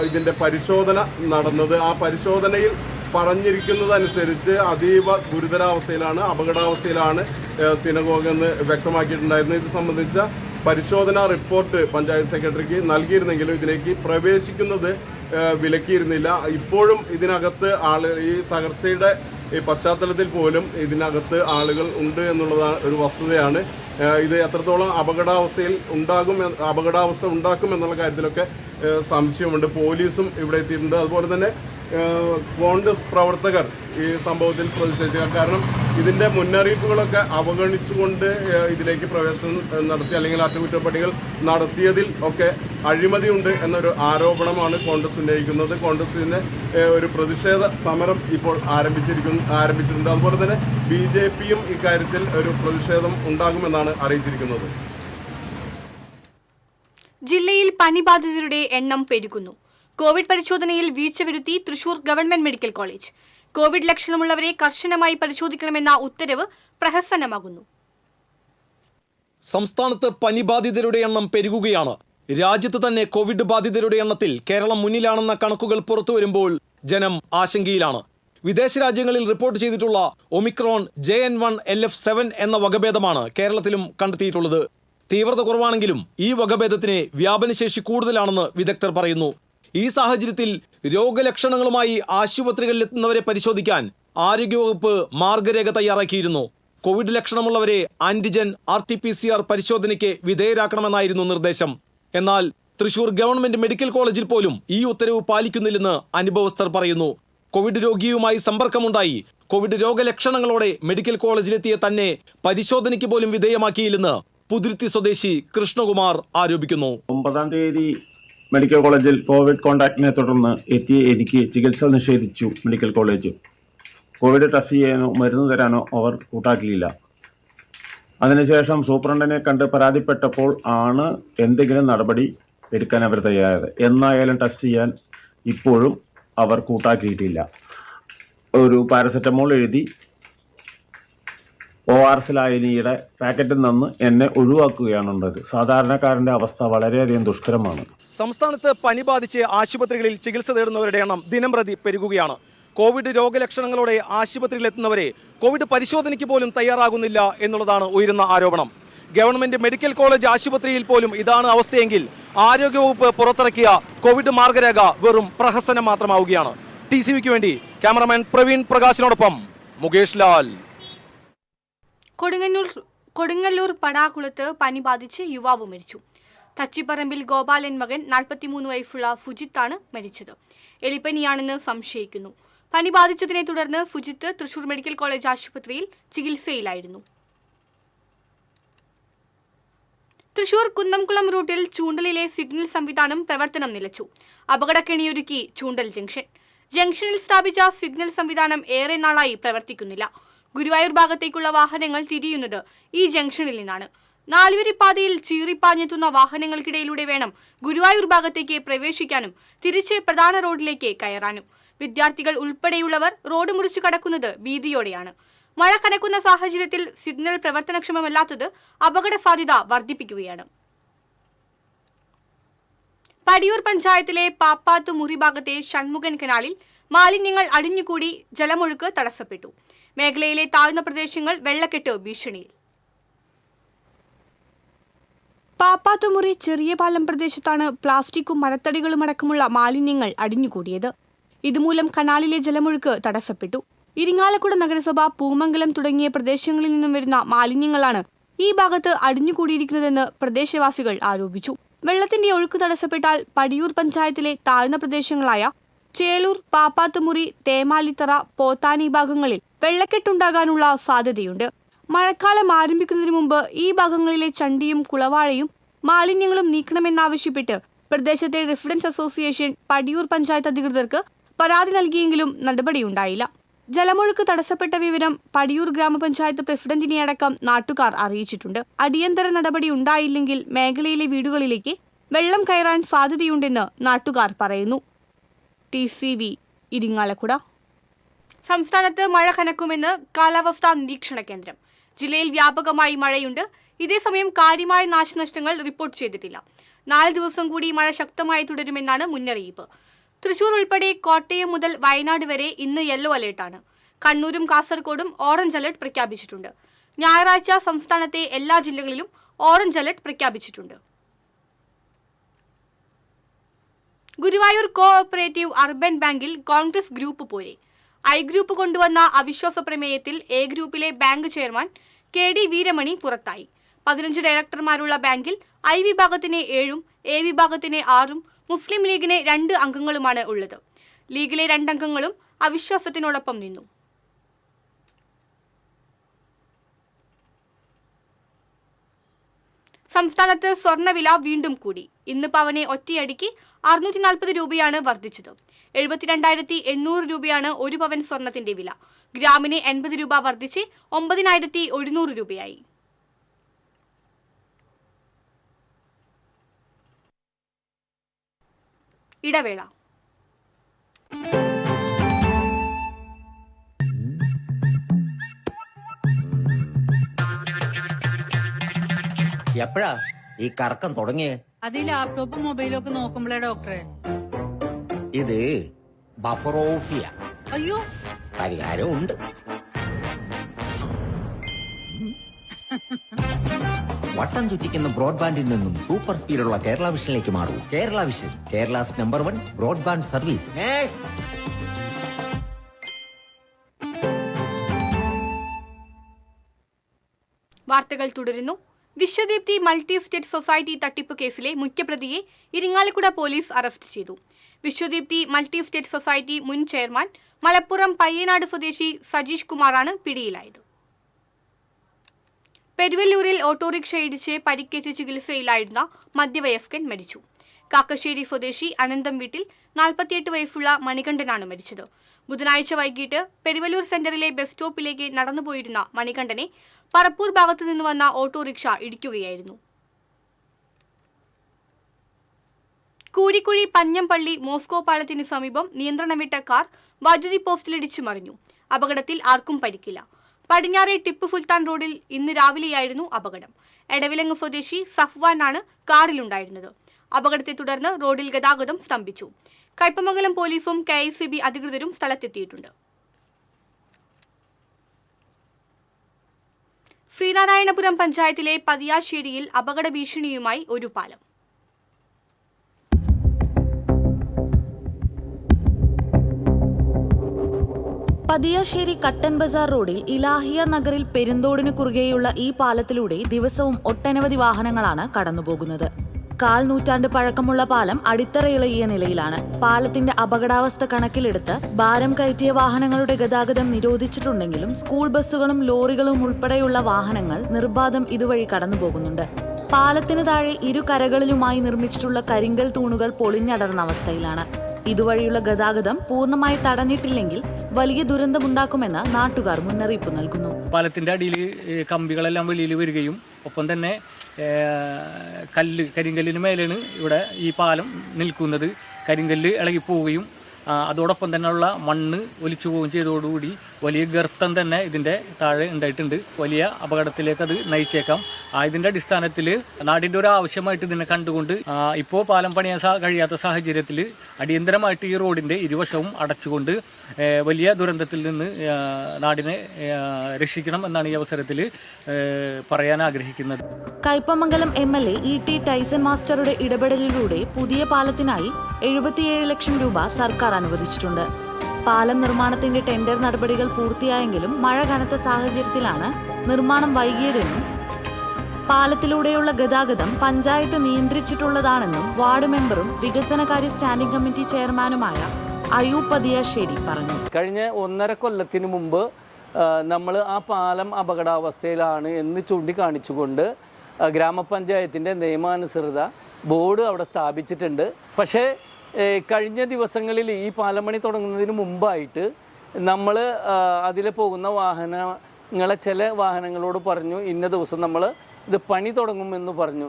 ഇതിന്റെ പരിശോധന നടന്നത്. ആ പരിശോധനയിൽ പറഞ്ഞിരിക്കുന്നതനുസരിച്ച് അതീവ ഗുരുതരാവസ്ഥയിലാണ്, അപകടാവസ്ഥയിലാണ് സിനഗോഗ് എന്ന് വ്യക്തമാക്കിയിട്ടുണ്ടായിരുന്നു. ഇത് സംബന്ധിച്ച പരിശോധനാ റിപ്പോർട്ട് പഞ്ചായത്ത് സെക്രട്ടറിക്ക് നൽകിയിരുന്നെങ്കിലും ഇതിലേക്ക് പ്രവേശിക്കുന്നത് വിലക്കിയിരുന്നില്ല. ഇപ്പോഴും ഇതിനകത്ത് ഈ തകർച്ചയുടെ ഈ പശ്ചാത്തലത്തിൽ പോലും ഇതിനകത്ത് ആളുകൾ ഉണ്ട് എന്നുള്ളതാണ് ഒരു വസ്തുതയാണ്. ഇത് എത്രത്തോളം അപകടാവസ്ഥ ഉണ്ടാക്കും എന്നുള്ള കാര്യത്തിലൊക്കെ സംശയമുണ്ട്. പോലീസും ഇവിടെ എത്തിയിട്ടുണ്ട്. അതുപോലെ തന്നെ കോൺഗ്രസ് പ്രവർത്തകർ ഈ സംഭവത്തിൽ പ്രതിഷേധിക്കുക. കാരണം ഇതിൻ്റെ മുന്നറിയിപ്പുകളൊക്കെ അവഗണിച്ചുകൊണ്ട് ഇതിലേക്ക് പ്രവേശനം നടത്തി അല്ലെങ്കിൽ അറ്റകുറ്റപ്പണികൾ നടത്തിയതിൽ ഒക്കെ അഴിമതിയുണ്ട് എന്നൊരു ആരോപണമാണ് കോൺഗ്രസ് ഉന്നയിക്കുന്നത്. കോൺഗ്രസിന് ഒരു പ്രതിഷേധ സമരം ഇപ്പോൾ ആരംഭിച്ചിട്ടുണ്ട്. അതുപോലെ തന്നെ BJPയും ഇക്കാര്യത്തിൽ ഒരു പ്രതിഷേധം ഉണ്ടാകുമെന്നാണ് അറിയിച്ചിരിക്കുന്നത്. ജില്ലയിൽ പനിബാധിതരുടെ എണ്ണം പെരുകുന്നു. കോവിഡ് പരിശോധനയിൽ വീഴ്ച വരുത്തി Thrissur government medical college. Covid ലക്ഷണമുള്ളവരെ കർശനമായി പരിശോധിക്കണമെന്ന ഉത്തരവ് പ്രഹസനമാകുന്നു. സംസ്ഥാനത്ത് പനിബാധിതരുടെ എണ്ണം പെരുകുകയാണ്. രാജ്യത്ത് തന്നെ കോവിഡ് ബാധിതരുടെ എണ്ണത്തിൽ കേരളം മുന്നിലാണെന്ന കണക്കുകൾ പുറത്തു വരുമ്പോൾ ജനം ആശങ്കയിലാണ്. വിദേശ രാജ്യങ്ങളിൽ റിപ്പോർട്ട് ചെയ്തിട്ടുള്ള ഒമിക്രോൺ JN1 LF7 എന്ന വകഭേദമാണ് കേരളത്തിലും കണ്ടെത്തിയിട്ടുള്ളത്. തീവ്രത കുറവാണെങ്കിലും ഈ വകഭേദത്തിന് വ്യാപനശേഷി കൂടുതലാണെന്ന് വിദഗ്ധർ പറയുന്നു. ഈ സാഹചര്യത്തിൽ രോഗലക്ഷണങ്ങളുമായി ആശുപത്രികളിലെത്തുന്നവരെ പരിശോധിക്കാൻ ആരോഗ്യവകുപ്പ് മാർഗരേഖ തയ്യാറാക്കിയിരുന്നു. കോവിഡ് ലക്ഷണമുള്ളവരെ ആന്റിജൻ RT-PCR പരിശോധനയ്ക്ക് വിധേയരാക്കണമെന്നായിരുന്നു നിർദ്ദേശം. എന്നാൽ തൃശൂർ ഗവൺമെന്റ് മെഡിക്കൽ കോളേജിൽ പോലും ഈ ഉത്തരവ് പാലിക്കുന്നില്ലെന്ന് അനുഭവസ്ഥർ പറയുന്നു. കോവിഡ് രോഗിയുമായി സമ്പർക്കമുണ്ടായി കോവിഡ് രോഗലക്ഷണങ്ങളോടെ മെഡിക്കൽ കോളേജിലെത്തിയ തന്നെ പരിശോധനയ്ക്ക് പോലും വിധേയമാക്കിയില്ലെന്ന് പുതുരുത്തി സ്വദേശി കൃഷ്ണകുമാർ ആരോപിക്കുന്നു. 9-ാം തീയതി മെഡിക്കൽ കോളേജിൽ കോവിഡ് കോൺടാക്റ്റിനെ തുടർന്ന് എത്തിയ എനിക്ക് ചികിത്സ നിഷേധിച്ചു. മെഡിക്കൽ കോളേജ് കോവിഡ് ടെസ്റ്റ് ചെയ്യാനോ മരുന്ന് തരാനോ അവർ കൂട്ടാക്കിയില്ല. അതിനുശേഷം സൂപ്രണ്ടിനെ കണ്ട് പരാതിപ്പെട്ടപ്പോൾ ആണ് എന്തെങ്കിലും നടപടി എടുക്കാൻ അവർ തയ്യാറായത്. എന്നായാലും ടെസ്റ്റ് ചെയ്യാൻ ഇപ്പോഴും അവർ കൂട്ടാക്കിയിട്ടില്ല. ഒരു പാരസെറ്റമോൾ എഴുതി ORS ലായനിയുടെ പാക്കറ്റിൽ നിന്ന് എന്നെ ഒഴിവാക്കുകയാണുള്ളത്. സാധാരണക്കാരൻ്റെ അവസ്ഥ വളരെയധികം ദുഷ്കരമാണ്. സംസ്ഥാനത്ത് പനി ബാധിച്ച് ആശുപത്രികളിൽ ചികിത്സ തേടുന്നവരുടെ എണ്ണം ദിനംപ്രതി പെരുകുകയാണ്. കോവിഡ് രോഗലക്ഷണങ്ങളോടെ ആശുപത്രിയിലെത്തുന്നവരെ കോവിഡ് പരിശോധനയ്ക്ക് പോലും തയ്യാറാകുന്നില്ല എന്നുള്ളതാണ് ഉയരുന്ന ആരോപണം. ഗവൺമെന്റ് മെഡിക്കൽ കോളേജ് ആശുപത്രിയിൽ പോലും ഇതാണ് അവസ്ഥയെങ്കിൽ ആരോഗ്യവകുപ്പ് പുറത്തിറക്കിയ കോവിഡ് മാർഗരേഖ വെറും പ്രഹസനം മാത്രമാവുകയാണ്. TCVക്ക് വേണ്ടി ക്യാമറമാൻ പ്രവീൺ പ്രകാശിനോടൊപ്പം മുകേഷ് ലാൽ. കൊടുങ്ങല്ലൂർ പടാകുളത്ത് പനി ബാധിച്ച് യുവാവ് മരിച്ചു. തച്ചിപ്പറമ്പിൽ ഗോപാലൻ മകൻ 43 വയസ്സുള്ള ഫുജിത്താണ് മരിച്ചത്. എലിപ്പനിയാണെന്ന് സംശയിക്കുന്നു. പനി ബാധിച്ചതിനെ തുടർന്ന് ഫുജിത്ത് തൃശൂർ മെഡിക്കൽ കോളേജ് ആശുപത്രിയിൽ ചികിത്സയിലായിരുന്നു. തൃശൂർ കുന്നംകുളം റൂട്ടിൽ ചൂണ്ടലിലെ സിഗ്നൽ സംവിധാനം പ്രവർത്തനം നിലച്ചു. അപകടക്കെണിയൊരുക്കി ചൂണ്ടൽ ജംഗ്ഷനിൽ സ്ഥാപിച്ച സിഗ്നൽ സംവിധാനം ഏറെ നാളായി പ്രവർത്തിക്കുന്നില്ല. ഗുരുവായൂർ ഭാഗത്തേക്കുള്ള വാഹനങ്ങൾ തിരിയുന്നത് ഈ ജംഗ്ഷനിൽ നിന്നാണ്. നാലുവരിപ്പാതയിൽ ചീറിപ്പാഞ്ഞെത്തുന്ന വാഹനങ്ങൾക്കിടയിലൂടെ വേണം ഗുരുവായൂർ ഭാഗത്തേക്ക് പ്രവേശിക്കാനും തിരിച്ച് പ്രധാന റോഡിലേക്ക് കയറാനും. വിദ്യാർത്ഥികൾ ഉൾപ്പെടെയുള്ളവർ റോഡ് മുറിച്ചു കടക്കുന്നത് ഭീതിയോടെയാണ്. മഴ കനക്കുന്ന സാഹചര്യത്തിൽ സിഗ്നൽ പ്രവർത്തനക്ഷമമല്ലാത്തത് അപകട സാധ്യത വർദ്ധിപ്പിക്കുകയാണ്. പടിയൂർ പഞ്ചായത്തിലെ പാപ്പാത്തുമുറി ഭാഗത്തെ ഷൺമുഖൻ കനാലിൽ മാലിന്യങ്ങൾ അടിഞ്ഞുകൂടി ജലമൊഴുക്ക് തടസ്സപ്പെട്ടു. മേഖലയിലെ താഴ്ന്ന പ്രദേശങ്ങൾ വെള്ളക്കെട്ട് ഭീഷണിയിൽ. പാപ്പാത്തുമുറി ചെറിയ പാലം പ്രദേശത്താണ് പ്ലാസ്റ്റിക്കും മരത്തടികളും അടക്കമുള്ള മാലിന്യങ്ങൾ അടിഞ്ഞുകൂടിയത്. ഇതുമൂലം കനാലിലെ ജലമൊഴുക്ക് തടസ്സപ്പെട്ടു. ഇരിങ്ങാലക്കുട നഗരസഭ, പൂമംഗലം തുടങ്ങിയ പ്രദേശങ്ങളിൽ നിന്നും വരുന്ന മാലിന്യങ്ങളാണ് ഈ ഭാഗത്ത് അടിഞ്ഞുകൂടിയിരിക്കുന്നതെന്ന് പ്രദേശവാസികൾ ആരോപിച്ചു. വെള്ളത്തിന്റെ ഒഴുക്ക് തടസ്സപ്പെട്ടാൽ പടിയൂർ പഞ്ചായത്തിലെ താഴ്ന്ന പ്രദേശങ്ങളായ ചേലൂർ, പാപ്പാത്തുമുറി, തേമാലിത്തറ, പോത്താനി ഭാഗങ്ങളിൽ വെള്ളക്കെട്ടുണ്ടാകാനുള്ള സാധ്യതയുണ്ട്. മഴക്കാലം ആരംഭിക്കുന്നതിന് മുമ്പ് ഈ ഭാഗങ്ങളിലെ ചണ്ടിയും കുളവാഴയും മാലിന്യങ്ങളും നീക്കണമെന്നാവശ്യപ്പെട്ട് പ്രദേശത്തെ റെസിഡൻസ് അസോസിയേഷൻ പടിയൂർ പഞ്ചായത്ത് അധികൃതർക്ക് പരാതി നൽകിയെങ്കിലും നടപടിയുണ്ടായില്ല. ജലമൊഴുക്ക് തടസ്സപ്പെട്ട വിവരം പടിയൂർ ഗ്രാമപഞ്ചായത്ത് പ്രസിഡന്റിനെ അടക്കം നാട്ടുകാർ അറിയിച്ചിട്ടുണ്ട്. അടിയന്തര നടപടി ഉണ്ടായില്ലെങ്കിൽ മേഖലയിലെ വീടുകളിലേക്ക് വെള്ളം കയറാൻ സാധ്യതയുണ്ടെന്ന് നാട്ടുകാർ പറയുന്നു. TCV ഇരിങ്ങാലക്കുട. സംസ്ഥാനത്ത് മഴ കനക്കുമെന്ന് കാലാവസ്ഥാ നിരീക്ഷണ കേന്ദ്രം. ജില്ലയിൽ വ്യാപകമായി മഴയുണ്ട്. ഇതേസമയം കാര്യമായ നാശനഷ്ടങ്ങൾ റിപ്പോർട്ട് ചെയ്തിട്ടില്ല. 4 ദിവസം കൂടി മഴ ശക്തമായി തുടരുമെന്നാണ് മുന്നറിയിപ്പ്. തൃശൂർ ഉൾപ്പെടെ കോട്ടയം മുതൽ വയനാട് വരെ ഇന്ന് യെല്ലോ അലേർട്ടാണ്. കണ്ണൂരും കാസർഗോഡും ഓറഞ്ച് അലർട്ട് പ്രഖ്യാപിച്ചിട്ടുണ്ട്. ഞായറാഴ്ച സംസ്ഥാനത്തെ എല്ലാ ജില്ലകളിലും ഓറഞ്ച് അലർട്ട് പ്രഖ്യാപിച്ചിട്ടുണ്ട്. ഗുരുവായൂർ കോഓപ്പറേറ്റീവ് അർബൻ ബാങ്കിൽ കോൺഗ്രസ് ഗ്രൂപ്പ് പോലെ. I ഗ്രൂപ്പ് കൊണ്ടുവന്ന അവിശ്വാസ പ്രമേയത്തിൽ A ഗ്രൂപ്പിലെ ബാങ്ക് ചെയർമാൻ KD വീരമണി പുറത്തായി. 15 ഡയറക്ടർമാരുള്ള ബാങ്കിൽ I വിഭാഗത്തിന് 7ഉം A വിഭാഗത്തിന് 6ഉം മുസ്ലിം ലീഗിന് 2 അംഗങ്ങളുമാണ് ഉള്ളത്. ലീഗിലെ 2 അംഗങ്ങളും അവിശ്വാസത്തിനോടൊപ്പം നിന്നു. സംസ്ഥാനത്ത് സ്വർണ്ണവില വീണ്ടും കൂടി. ഇന്ന് പവനെ ഒറ്റയടിക്ക് 640 രൂപയാണ് വർദ്ധിച്ചത്. 72,800 രൂപയാണ് 1 പവൻ സ്വർണത്തിന്റെ വില. ഗ്രാമിന് 80 രൂപ വർദ്ധിച്ച് 9,100 രൂപയായി. ഇടവേള. എപ്പോഴാ ഈ കറക്കം തുടങ്ങിയേ? അത് ഈ ലാപ്ടോപ്പും മൊബൈലും ഒക്കെ നോക്കുമ്പോഴേ ഡോക്ടറെ. ഇത് ബഫറോഫിയ. അയ്യോ, പരിഹാരമുണ്ട്. വട്ടം ചുറ്റിക്കുന്ന ബ്രോഡ്ബാൻഡിൽ നിന്നും സൂപ്പർ സ്പീഡുള്ള കേരള വിഷനിലേക്ക് മാറൂ. Kerala vision, Kerala's number 1 broadband service. വാർത്തകൾ തുടരുന്നു. വിശ്വദീപ്തി മൾട്ടി സ്റ്റേറ്റ് സൊസൈറ്റി തട്ടിപ്പ് കേസിലെ മുഖ്യപ്രതിയെ ഇരിങ്ങാലക്കുട പോലീസ് അറസ്റ്റ് ചെയ്തു. വിശ്വദീപ്തി മൾട്ടി സ്റ്റേറ്റ് സൊസൈറ്റി മുൻ ചെയർമാൻ മലപ്പുറം പയ്യനാട് സ്വദേശി സജീഷ് കുമാറാണ് പിടിയിലായത്. പെരുവല്ലൂരിൽ ഓട്ടോറിക്ഷ ഇടിച്ച് പരിക്കേറ്റ് ചികിത്സയിലായിരുന്ന മധ്യവയസ്കൻ മരിച്ചു. കാക്കശ്ശേരി സ്വദേശി അനന്തം വീട്ടിൽ 48 വയസ്സുള്ള മണികണ്ഠനാണ് മരിച്ചത്. ബുധനാഴ്ച വൈകിട്ട് പെരുവല്ലൂർ സെന്ററിലെ ബസ് സ്റ്റോപ്പിലേക്ക് നടന്നുപോയിരുന്ന മണികണ്ഠനെ പറപ്പൂർ ഭാഗത്തു നിന്ന് വന്ന ഓട്ടോറിക്ഷ ഇടിക്കുകയായിരുന്നു. കൂരിക്കുഴി പഞ്ഞംപള്ളി മോസ്കോ പാലത്തിന് സമീപം നിയന്ത്രണം വിട്ട കാർ വൈദ്യുതി പോസ്റ്റിലിടിച്ചു മറിഞ്ഞു. അപകടത്തിൽ ആർക്കും പരിക്കില്ല. പടിഞ്ഞാറെ ടിപ്പു സുൽത്താൻ റോഡിൽ ഇന്ന് രാവിലെയായിരുന്നു അപകടം. എടവിലങ്ങ് സ്വദേശി സഫ്വാനാണ് കാറിലുണ്ടായിരുന്നത്. അപകടത്തെ തുടർന്ന് റോഡിൽ ഗതാഗതം സ്തംഭിച്ചു. കയ്പമംഗലം പോലീസും KICB അധികൃതരും സ്ഥലത്തെത്തിയിട്ടുണ്ട്. ശ്രീനാരായണപുരം പഞ്ചായത്തിലെ പതിയാശ്ശേരിയിൽ അപകട ഭീഷണിയുമായി ഒരു പാലം. പതിയാശ്ശേരി കട്ടൻ ബസാർ റോഡിൽ ഇലാഹിയ നഗറിൽ പെരുന്തോടിന് കുറുകെയുള്ള ഈ പാലത്തിലൂടെ ദിവസവും ഒട്ടനവധി വാഹനങ്ങളാണ് കടന്നുപോകുന്നത്. 1/4 നൂറ്റാണ്ട് പഴക്കമുള്ള പാലം അടിത്തറയിളകിയ നിലയിലാണ്. പാലത്തിന്റെ അപകടാവസ്ഥ കണക്കിലെടുത്ത് ഭാരം കയറ്റിയ വാഹനങ്ങളുടെ ഗതാഗതം നിരോധിച്ചിട്ടുണ്ടെങ്കിലും സ്കൂൾ ബസ്സുകളും ലോറികളും ഉൾപ്പെടെയുള്ള വാഹനങ്ങൾ നിർബാധം ഇതുവഴി കടന്നുപോകുന്നുണ്ട്. പാലത്തിന് താഴെ ഇരു കരകളിലുമായി നിർമ്മിച്ചിട്ടുള്ള കരിങ്കൽ തൂണുകൾ പൊളിഞ്ഞടർന്ന അവസ്ഥയിലാണ്. ഇതുവഴിയുള്ള ഗതാഗതം പൂർണ്ണമായി തടഞ്ഞിട്ടില്ലെങ്കിൽ വലിയ ദുരന്തമുണ്ടാക്കുമെന്ന് നാട്ടുകാർ മുന്നറിയിപ്പ് നൽകുന്നു. പാലത്തിന്റെ അടിയിൽ കമ്പികളെല്ലാം വെളിയിൽ വരികയും ഒപ്പം തന്നെ കരിങ്കല്ലിന് മേലാണ് ഇവിടെ ഈ പാലം നിൽക്കുന്നത്. കരിങ്കല്ല് ഇളകിപ്പോവുകയും അതോടൊപ്പം തന്നെയുള്ള മണ്ണ് ഒലിച്ചു പോവുകയും ചെയ്തതോടുകൂടി വലിയ ഗർത്തം തന്നെ ഇതിൻ്റെ താഴെ ഉണ്ടായിട്ടുണ്ട്. വലിയ അപകടത്തിലേക്ക് അത് നയിച്ചേക്കാം. ഇതിൻ്റെ അടിസ്ഥാനത്തിൽ നാടിൻ്റെ ഒരു ആവശ്യമായിട്ട് ഇതിനെ കണ്ടുകൊണ്ട് ഇപ്പോൾ പാലം പണിയാൻ കഴിയാത്ത സാഹചര്യത്തിൽ അടിയന്തരമായിട്ട് ഈ റോഡിൻ്റെ ഇരുവശവും അടച്ചുകൊണ്ട് വലിയ ദുരന്തത്തിൽ നിന്ന് നാടിനെ രക്ഷിക്കണം എന്നാണ് ഈ അവസരത്തിൽ പറയാൻ ആഗ്രഹിക്കുന്നത്. Kaipamangalam MLA E.T. ടൈസൺ മാസ്റ്ററുടെ ഇടപെടലിലൂടെ പുതിയ പാലത്തിനായി 77 ലക്ഷം രൂപ സർക്കാർ അനുവദിച്ചിട്ടുണ്ട്. പാലം നിർമ്മാണത്തിന്റെ ടെൻഡർ നടപടികൾ പൂർത്തിയായെങ്കിലും മഴ കനത്ത സാഹചര്യത്തിലാണ് നിർമ്മാണം വൈകിയതെന്നും പാലത്തിലൂടെയുള്ള ഗതാഗതം പഞ്ചായത്ത് നിയന്ത്രിച്ചിട്ടുള്ളതാണെന്നും വാർഡ് മെമ്പറും വികസനകാര്യ സ്റ്റാൻഡിംഗ് കമ്മിറ്റി ചെയർമാനുമായ അയൂബ് പതിയാശ്ശേരി പറഞ്ഞു. കഴിഞ്ഞ 1.5 കൊല്ലത്തിന് മുമ്പ് നമ്മൾ ആ പാലം അപകടാവസ്ഥയിലാണ് എന്ന് ചൂണ്ടിക്കാണിച്ചുകൊണ്ട് ഗ്രാമപഞ്ചായത്തിൻ്റെ നിയമാനുസൃത ബോർഡ് അവിടെ സ്ഥാപിച്ചിട്ടുണ്ട്. പക്ഷേ കഴിഞ്ഞ ദിവസങ്ങളിൽ ഈ പാലം പണി തുടങ്ങുന്നതിന് മുമ്പായിട്ട് നമ്മൾ അതിൽ പോകുന്ന വാഹനങ്ങളെ ചില വാഹനങ്ങളോട് പറഞ്ഞു ഇന്ന ദിവസം നമ്മൾ ഇത് പണി തുടങ്ങുമെന്ന് പറഞ്ഞു.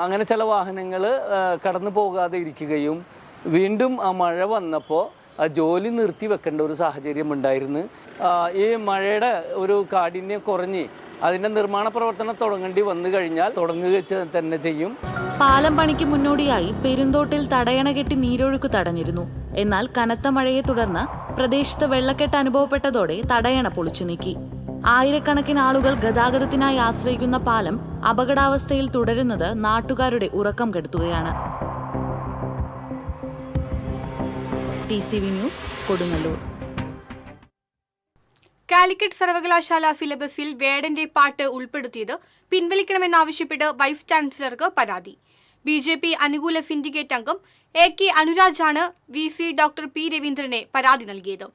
അങ്ങനെ ചില വാഹനങ്ങൾ കടന്നു പോകാതെ ഇരിക്കുകയും വീണ്ടും ആ മഴ വന്നപ്പോൾ ജോലി നിർത്തി വെക്കേണ്ട ഒരു സാഹചര്യം ഉണ്ടായിരുന്നു. ഈ മഴയുടെ ഒരു കാഠിന്യം കുറഞ്ഞ് അതിൻ്റെ നിർമ്മാണ പ്രവർത്തനം തുടങ്ങേണ്ടി വന്നു കഴിഞ്ഞാൽ തുടങ്ങുക തന്നെ ചെയ്യും. പാലം പണിക്ക് മുന്നോടിയായി പെരുന്തോട്ടിൽ തടയണ കെട്ടി നീരൊഴുക്ക് തടഞ്ഞിരുന്നു. എന്നാൽ കനത്ത മഴയെ തുടർന്ന് പ്രദേശത്ത് വെള്ളക്കെട്ട് അനുഭവപ്പെട്ടതോടെ തടയണ പൊളിച്ചു നീക്കി. ആയിരക്കണക്കിന് ആളുകൾ ഗതാഗതത്തിനായി ആശ്രയിക്കുന്ന പാലം അപകടാവസ്ഥയിൽ തുടരുന്നത് നാട്ടുകാരുടെ ഉറക്കം കെടുത്തുകയാണ്. TCV news, Kodungallur. കാലിക്കറ്റ് സർവകലാശാല സിലബസിൽ വേടന്റെ പാട്ട് ഉൾപ്പെടുത്തിയത് പിൻവലിക്കണമെന്നാവശ്യപ്പെട്ട് വൈസ് ചാൻസലർക്ക് പരാതി. BJP അനുകൂല സിൻഡിക്കേറ്റ് അംഗം AK അനുരാജാണ് VC ഡോക്ടർ P രവീന്ദ്രനെ പരാതി നൽകിയത്.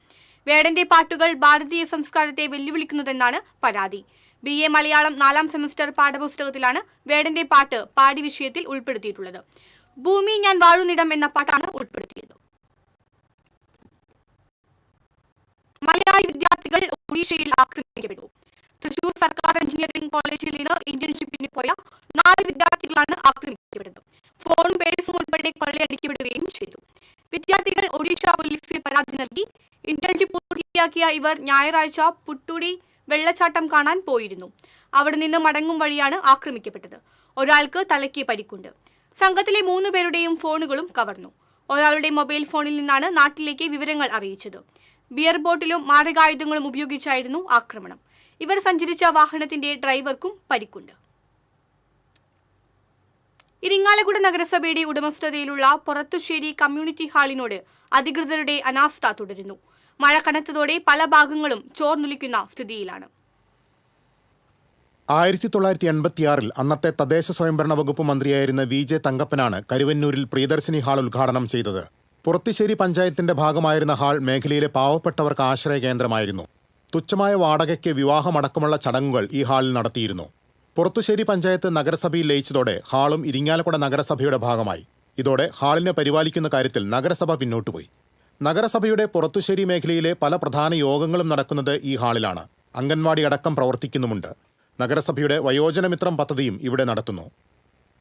വേടന്റെ പാട്ടുകൾ ഭാരതീയ സംസ്കാരത്തെ വെല്ലുവിളിക്കുന്നതെന്നാണ് പരാതി. BA മലയാളം 4ാം സെമസ്റ്റർ പാഠപുസ്തകത്തിലാണ് വേടന്റെ പാട്ട് പാഠ്യ വിഷയത്തിൽ ഉൾപ്പെടുത്തിയിട്ടുള്ളത്. ഭൂമി ഞാൻ വാഴുന്നിടം എന്ന പാട്ടാണ് ഉൾപ്പെടുത്തിയത്. മലയാളി വിദ്യാർത്ഥികൾ ഒഡീഷയിൽ ആക്രമിക്കപ്പെട്ടു. തൃശൂർ സർക്കാർ എഞ്ചിനീയറിംഗ് കോളേജിൽ നിന്ന് ഇന്റേൺഷിപ്പിന് പോയ 4 വിദ്യാർത്ഥികളാണ് ആക്രമിക്കപ്പെട്ടത്. ഫോണും പേഴ്സും ഉൾപ്പെടെ കൊള്ളയടിക്കപ്പെടുകയും ചെയ്തു. വിദ്യാർത്ഥികൾ ഒഡീഷ പോലീസിൽ പരാതി നൽകി. ഇന്റേൺഷിപ്പ് പൂർത്തിയാക്കിയ ഇവർ ഞായറാഴ്ച പുട്ടുടി വെള്ളച്ചാട്ടം കാണാൻ പോയിരുന്നു. അവിടെ നിന്ന് മടങ്ങും വഴിയാണ് ആക്രമിക്കപ്പെട്ടത്. ഒരാൾക്ക് തലയ്ക്ക് പരിക്കുണ്ട്. സംഘത്തിലെ 3 പേരുടെയും ഫോണുകളും കവർന്നു. ഒരാളുടെ മൊബൈൽ ഫോണിൽ നിന്നാണ് നാട്ടിലേക്ക് വിവരങ്ങൾ അറിയിച്ചത്. ബിയർ ബോട്ടിലും മാരകായുധങ്ങളും ഉപയോഗിച്ചായിരുന്നു ആക്രമണം. ഇവർ സഞ്ചരിച്ച വാഹനത്തിന്റെ ഡ്രൈവർക്കും പരിക്കുണ്ട്. ഇരിങ്ങാലക്കുട നഗരസഭയുടെ ഉടമസ്ഥതയിലുള്ള പൊറത്തുശ്ശേരി കമ്മ്യൂണിറ്റി ഹാളിനോട് അധികൃതരുടെ അനാസ്ഥ തുടരുന്നു. മഴ കനത്തതോടെ പല ഭാഗങ്ങളും ചോർന്നൊലിക്കുന്ന സ്ഥിതിയിലാണ്. 1986 അന്നത്തെ തദ്ദേശ സ്വയംഭരണ വകുപ്പ് മന്ത്രിയായിരുന്ന VJ തങ്കപ്പനാണ് കരുവന്നൂരിൽ പ്രിയദർശിനി ഹാൾ ഉദ്ഘാടനം ചെയ്തത്. പുറത്തിശ്ശേരി പഞ്ചായത്തിന്റെ ഭാഗമായിരുന്ന ഹാൾ മേഖലയിലെ പാവപ്പെട്ടവർക്ക് ആശ്രയ കേന്ദ്രമായിരുന്നു. തുച്ഛമായ വാടകയ്ക്ക് വിവാഹമടക്കമുള്ള ചടങ്ങുകൾ ഈ ഹാളിൽ നടത്തിയിരുന്നു. പുറത്തുശ്ശേരി പഞ്ചായത്ത് നഗരസഭയിൽ ലയിച്ചതോടെ ഹാളും ഇരിങ്ങാലക്കുട നഗരസഭയുടെ ഭാഗമായി. ഇതോടെ ഹാളിനെ പരിപാലിക്കുന്ന കാര്യത്തിൽ നഗരസഭ പിന്നോട്ടുപോയി. നഗരസഭയുടെ പുറത്തുശ്ശേരി മേഖലയിലെ പല പ്രധാന യോഗങ്ങളും നടക്കുന്നത് ഈ ഹാളിലാണ്. അംഗൻവാടി അടക്കം പ്രവർത്തിക്കുന്നുമുണ്ട്. നഗരസഭയുടെ വയോജനമിത്രം പദ്ധതിയും ഇവിടെ നടത്തുന്നു.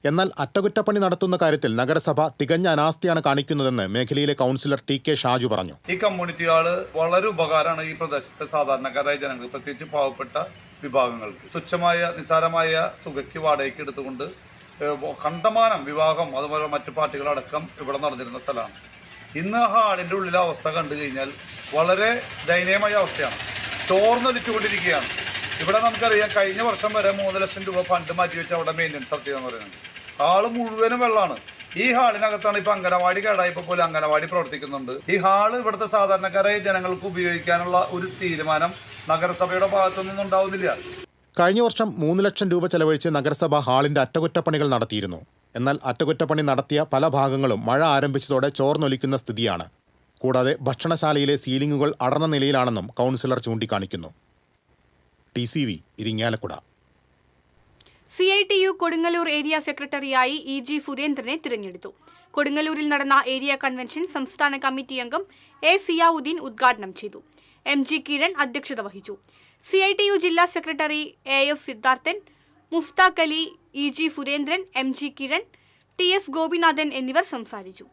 എന്നാൽ അറ്റകുറ്റപ്പണി നടത്തുന്ന കാര്യത്തിൽ നഗരസഭ തികഞ്ഞ അനാസ്ഥയാണ് കാണിക്കുന്നതെന്ന് മേഖലയിലെ കൗൺസിലർ TK ഷാജു പറഞ്ഞു. ഈ കമ്മ്യൂണിറ്റി ഹാള് വളരെ ഉപകാരമാണ് ഈ പ്രദേശത്തെ സാധാരണക്കാരായ ജനങ്ങൾ, പ്രത്യേകിച്ച് പാവപ്പെട്ട വിഭാഗങ്ങൾക്ക്. തുച്ഛമായ നിസ്സാരമായ തുകയ്ക്ക് വാടകയ്ക്ക് എടുത്തുകൊണ്ട് കണ്ടമാനം വിവാഹം അതുപോലെ മറ്റു പാർട്ടികളടക്കം ഇവിടെ നടന്നിരുന്ന സ്ഥലമാണ്. ഇന്ന് ഹാളിൻ്റെ ഉള്ളിലെ അവസ്ഥ കണ്ടു കഴിഞ്ഞാൽ വളരെ ദയനീയമായ അവസ്ഥയാണ്. ചോർന്നൊലിച്ചുകൊണ്ടിരിക്കുകയാണ്. ഇവിടെ നമുക്കറിയാം, കഴിഞ്ഞ വർഷം വരെ 3 ലക്ഷം രൂപ ഫണ്ട് മാറ്റി വെച്ച് അവിടെ മെയിൻ്റനൻസ് നടത്തിയെന്ന് പറയുന്നത്. ഹാള് മുഴുവനും വെള്ളമാണ്. ഈ ഹാളിനകത്താണ് ഇപ്പോൾ അംഗനവാടി കേടായപ്പോൾ പോലും അംഗനവാടി പ്രവർത്തിക്കുന്നുണ്ട്. ഈ ഹാള് ഇവിടുത്തെ സാധാരണക്കാരായ ജനങ്ങൾക്ക് ഉപയോഗിക്കാനുള്ള ഒരു തീരുമാനം നഗരസഭയുടെ ഭാഗത്തുനിന്നും ഉണ്ടാവുന്നില്ല. കഴിഞ്ഞ വർഷം 3 ലക്ഷം രൂപ ചെലവഴിച്ച് നഗരസഭ ഹാളിന്റെ അറ്റകുറ്റപ്പണികൾ നടത്തിയിരുന്നു. എന്നാൽ അറ്റകുറ്റപ്പണി നടത്തിയ പല ഭാഗങ്ങളും മഴ ആരംഭിച്ചതോടെ ചോർന്നൊലിക്കുന്ന സ്ഥിതിയാണ്. കൂടാതെ ഭക്ഷണശാലയിലെ സീലിംഗുകൾ അടർന്ന നിലയിലാണെന്നും കൗൺസിലർ ചൂണ്ടിക്കാണിക്കുന്നു. TCV Irinjalakuda. CITU Kodungallur area സെക്രട്ടറിയായി EG സുരേന്ദ്രനെ തിരഞ്ഞെടുത്തു. കൊടുങ്ങല്ലൂരിൽ നടന്ന ഏരിയ കൺവെൻഷൻ സംസ്ഥാന കമ്മിറ്റി അംഗം A സിയാവുദ്ദീൻ ഉദ്ഘാടനം ചെയ്തു. MG കിരൺ അധ്യക്ഷത വഹിച്ചു. CITU ജില്ലാ secretary AS Siddharthan, Mushtaq Ali, EG Surendran, MG Kiran, TS Gopinathan എന്നിവർ സംസാരിച്ചു.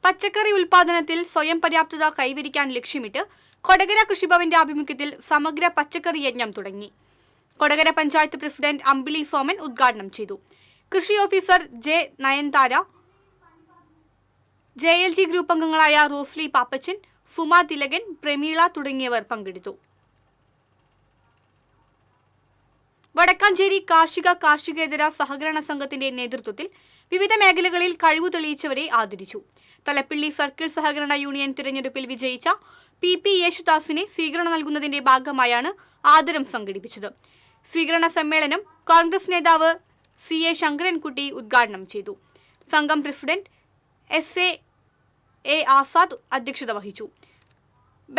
പച്ചക്കറി ഉൽപാദനത്തിൽ സ്വയം പര്യാപ്തത കൈവരിക്കാൻ ലക്ഷ്യമിട്ട് കൊടകര കൃഷിഭവന്റെ ആഭിമുഖ്യത്തിൽ സമഗ്ര പച്ചക്കറി യജ്ഞം തുടങ്ങി. കൊടകര പഞ്ചായത്ത് പ്രസിഡന്റ് അമ്പിളി സോമൻ ഉദ്ഘാടനം ചെയ്തു. കൃഷി officer J Nayanthara, JLG group അംഗങ്ങളായ റോസ്ലി പാപ്പച്ചൻ, സുമ തിലകൻ, പ്രമീള തുടങ്ങിയവർ പങ്കെടുത്തു. വടക്കാഞ്ചേരി കാർഷികേതര സഹകരണ സംഘത്തിന്റെ നേതൃത്വത്തിൽ വിവിധ മേഖലകളിൽ കഴിവു തെളിയിച്ചവരെ ആദരിച്ചു. തലപ്പിള്ളി സർക്കിൾ സഹകരണ യൂണിയൻ തിരഞ്ഞെടുപ്പിൽ വിജയിച്ച PP യേശുദാസിനെ സ്വീകരണം നൽകുന്നതിന്റെ ഭാഗമായാണ് ആദരം സംഘടിപ്പിച്ചത്. സ്വീകരണ സമ്മേളനം കോൺഗ്രസ് നേതാവ് CA ശങ്കരൻകുട്ടി ഉദ്ഘാടനം ചെയ്തു. സംഘം പ്രസിഡന്റ് SA ആസാദ് അധ്യക്ഷത വഹിച്ചു.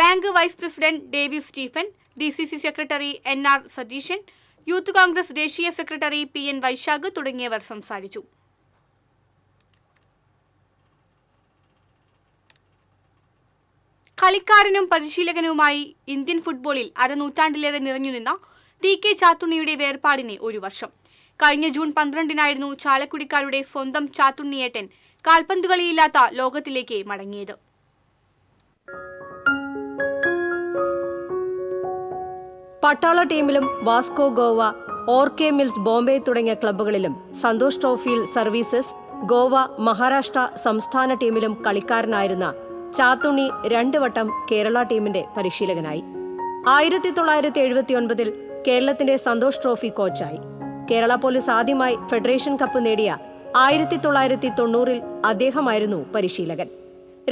Bank vice president Davis Stephen, DCC secretary NR Satheesan, youth Congress ദേശീയ സെക്രട്ടറി PN വൈശാഖ് തുടങ്ങിയവർ സംസാരിച്ചു. കളിക്കാരനും പരിശീലകനുമായി ഇന്ത്യൻ ഫുട്ബോളിൽ അരനൂറ്റാണ്ടിലേറെ നിറഞ്ഞുനിന്ന TK ചാത്തുണ്ണിയുടെ വേർപാടിന് 1 വർഷം. കഴിഞ്ഞ ജൂൺ 12-നായിരുന്നു ചാലക്കുടിക്കാരുടെ സ്വന്തം ചാത്തുണ്ണിയേട്ടൻ കാൽപന്ത് കളിയില്ലാത്ത ലോകത്തിലേക്ക് മടങ്ങിയത്. പട്ടാള ടീമിലും വാസ്കോ ഗോവ, ഓർക്കെ മിൽസ് ബോംബെ തുടങ്ങിയ ക്ലബ്ബുകളിലും സന്തോഷ് ട്രോഫിയിൽ സർവീസസ്, ഗോവ, മഹാരാഷ്ട്ര സംസ്ഥാന ടീമിലും കളിക്കാരനായിരുന്ന ചാത്തുണ്ണി 2 വട്ടം കേരള ടീമിന്റെ പരിശീലകനായി. 1979 കേരളത്തിന്റെ സന്തോഷ് ട്രോഫി കോച്ചായി. കേരള പോലീസ് ആദ്യമായി ഫെഡറേഷൻ കപ്പ് നേടിയ 1990 അദ്ദേഹമായിരുന്നു പരിശീലകൻ.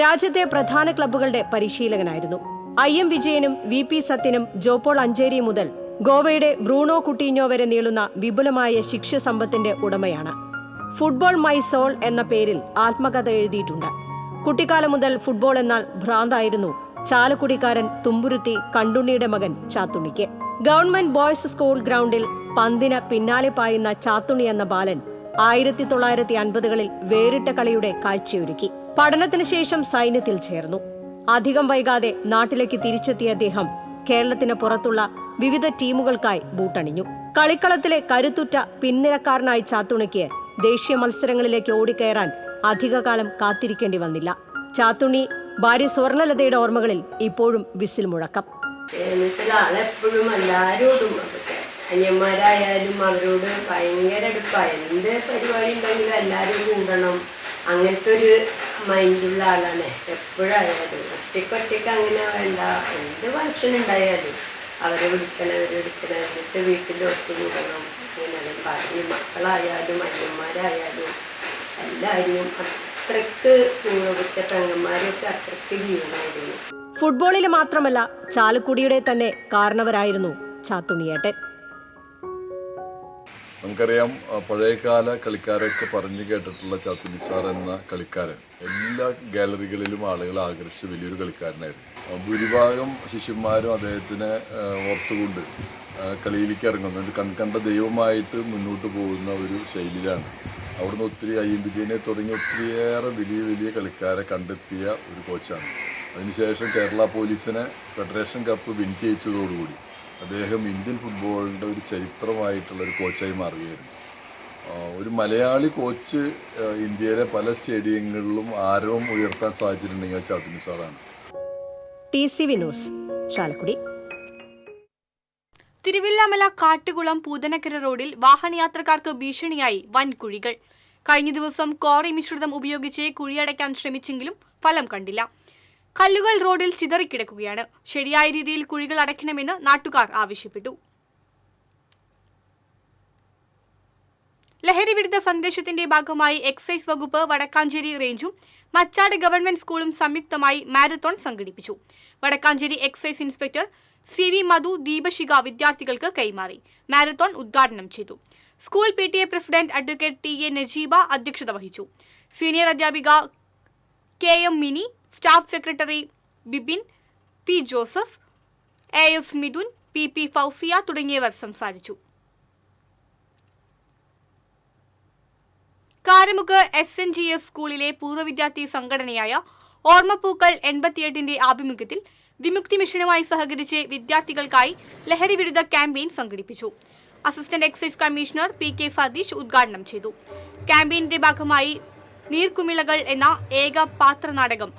രാജ്യത്തെ പ്രധാന ക്ലബ്ബുകളുടെ പരിശീലകനായിരുന്നു. IM വിജയനും VP സത്യനും ജോപോൾ അഞ്ചേരി മുതൽ ഗോവയുടെ ബ്രൂണോ കുട്ടീഞ്ഞോ വരെ നീളുന്ന വിപുലമായ ശിക്ഷ സമ്പത്തിന്റെ ഉടമയാണ്. ഫുട്ബോൾ മൈ സോൾ എന്ന പേരിൽ ആത്മകഥ എഴുതിയിട്ടുണ്ട്. കുട്ടിക്കാലം മുതൽ ഫുട്ബോൾ എന്നാൽ ഭ്രാന്തായിരുന്നു ചാലക്കുടിക്കാരൻ തുമ്പുരുത്തി കണ്ടുണ്ണിയുടെ മകൻ ചാത്തുണ്ണിക്ക്. ഗവൺമെന്റ് ബോയ്സ് സ്കൂൾ ഗ്രൗണ്ടിൽ പന്തിന് പിന്നാലെ പായുന്ന ചാത്തുണ്ണി എന്ന ബാലൻ 1950കളിൽ വേറിട്ട കളിയുടെ കാഴ്ചയൊരുക്കി. പഠനത്തിന് ശേഷം സൈന്യത്തിൽ ചേർന്നു. അധികം വൈകാതെ നാട്ടിലേക്ക് തിരിച്ചെത്തിയ അദ്ദേഹം കേരളത്തിന് പുറത്തുള്ള വിവിധ ടീമുകൾക്കായി ബൂട്ടണിഞ്ഞു. കളിക്കളത്തിലെ കരുത്തുറ്റ പിൻനിരക്കാരനായി ചാത്തുണ്ണിക്ക് ദേശീയ മത്സരങ്ങളിലേക്ക് ഓടിക്കയറാൻ അധികകാലം കാത്തിരിക്കേണ്ടി വന്നില്ല. ചാത്തുണ്ണി ഭാര്യ സ്വർണലതയുടെ ഓർമ്മകളിൽ ഇപ്പോഴും വിസിൽ മുഴക്കം. എപ്പോഴും എല്ലാവരോടും അനിയന്മാരായാലും അവരോട് ഭയങ്കര അടുപ്പാണ്. എന്ത് പരിപാടി ഉണ്ടെങ്കിലും എല്ലാവരും കൂടണം, അങ്ങനത്തെ ഒരു മൈൻഡുള്ള ആളാണ്. എപ്പോഴായാലും ഒറ്റയ്ക്ക് അങ്ങനെ വേണ്ട, എന്ത് ഫംഗ്ഷൻ ഉണ്ടായാലും അവരെ വിളിക്കണം എന്നിട്ട് വീട്ടിൽ ഒത്തുകൂടണം. അങ്ങനെ പറഞ്ഞ് മക്കളായാലും അനിയന്മാരായാലും എല്ലാവരും അത്രയ്ക്ക് കൂടപിടിച്ച പെങ്ങന്മാരൊക്കെ അത്രയ്ക്ക് ജീവനായിരുന്നു. ഫുട്ബോളിൽ മാത്രമല്ല ചാലക്കുടിയുടെ തന്നെ കാരണവരായിരുന്നു ചാത്തുണ്ണിയേട്ടൻ. നമുക്കറിയാം, പഴയകാല കളിക്കാരൊക്കെ പറഞ്ഞു കേട്ടിട്ടുള്ള ചാത്തുണ്ണി സാർ എന്ന കളിക്കാരൻ എല്ലാ ഗാലറികളിലും ആളുകൾ ആകർഷിച്ച വലിയൊരു കളിക്കാരനായിരുന്നു. ഭൂരിഭാഗം ശിഷ്യന്മാരും അദ്ദേഹത്തിനെ ഓർത്തുകൊണ്ട് കളിയിലേക്ക് ഇറങ്ങുന്നുണ്ട്. കൺകണ്ട ദൈവമായിട്ട് മുന്നോട്ട് പോകുന്ന ഒരു ശൈലിയിലാണ്. അവിടുന്ന് ഒത്തിരി അയ്യം വിജയനെ തുടങ്ങി ഒത്തിരിയേറെ വലിയ കളിക്കാരെ കണ്ടെത്തിയ ഒരു കോച്ചാണ്. അതിനുശേഷം കേരള പോലീസിനെ ഫെഡറേഷൻ കപ്പ് വിൻ ചെയ്യിച്ചതോടുകൂടി അദ്ദേഹം ഇന്ത്യൻ ഫുട്ബോളിൻ്റെ ഒരു ചരിത്രമായിട്ടുള്ള ഒരു കോച്ചായി മാറുകയായിരുന്നു. ഒരു മലയാളി കോച്ച് ഇന്ത്യയിലെ പല സ്റ്റേഡിയങ്ങളിലും ആരവം ഉയർത്താൻ സാധിച്ചിട്ടുണ്ടെങ്കിൽ ചാത്തുണ്ണി സാറാണ്. TCV news, Chalakudy. തിരുവില്ലാമല കാട്ടുകുളം പൂതനക്കര റോഡിൽ വാഹനയാത്രക്കാർക്ക് ഭീഷണിയായി വൻ കുഴികൾ. കഴിഞ്ഞ ദിവസം ക്വാറി മിശ്രിതം ഉപയോഗിച്ച് കുഴിയടയ്ക്കാൻ ശ്രമിച്ചെങ്കിലും ഫലം കണ്ടില്ല. കല്ലുകൾ റോഡിൽ ചിതറിക്കിടക്കുകയാണ്. ശരിയായ രീതിയിൽ കുഴികൾ അടയ്ക്കണമെന്ന് നാട്ടുകാർ ആവശ്യപ്പെട്ടു. ലഹരി വിരുദ്ധ സന്ദേശത്തിന്റെ ഭാഗമായി എക്സൈസ് വകുപ്പ് വടക്കാഞ്ചേരി റേഞ്ചും മച്ചാട് ഗവൺമെന്റ് സ്കൂളും സംയുക്തമായി മാരത്തോൺ സംഘടിപ്പിച്ചു. വടക്കാഞ്ചേരി എക്സൈസ് ഇൻസ്പെക്ടർ CV മധു ദീപശിഖ വിദ്യാർത്ഥികൾക്ക് കൈമാറി. മാരത്തോൺ ഉദ്ഘാടനം ചെയ്തു. School PTA president advocate TA Najeeba അധ്യക്ഷത വഹിച്ചു. സീനിയർ അധ്യാപിക KM mini, staff secretary Bibin, P Joseph, AS Mithun, PP Fousiya തുടങ്ങിയവർ സംസാരിച്ചു. കാരമുക്ക് SNGS സ്കൂളിലെ പൂർവ്വ വിദ്യാർത്ഥി സംഘടനയായ ഓർമ്മപ്പൂക്കൾ 88ന്റെ ആഭിമുഖ്യത്തിൽ വിമുക്തി മിഷനുമായി സഹകരിച്ച് വിദ്യാർത്ഥികൾക്കായി ലഹരി വിരുദ്ധ ക്യാമ്പയിൻ സംഘടിപ്പിച്ചു. Assistant excise commissioner PK Satheesh ഉദ്ഘാടനം ചെയ്തു. ക്യാമ്പയിന്റെ ഭാഗമായി നീർക്കുമിളകൾ എന്ന ഏക പാത്രനാടകം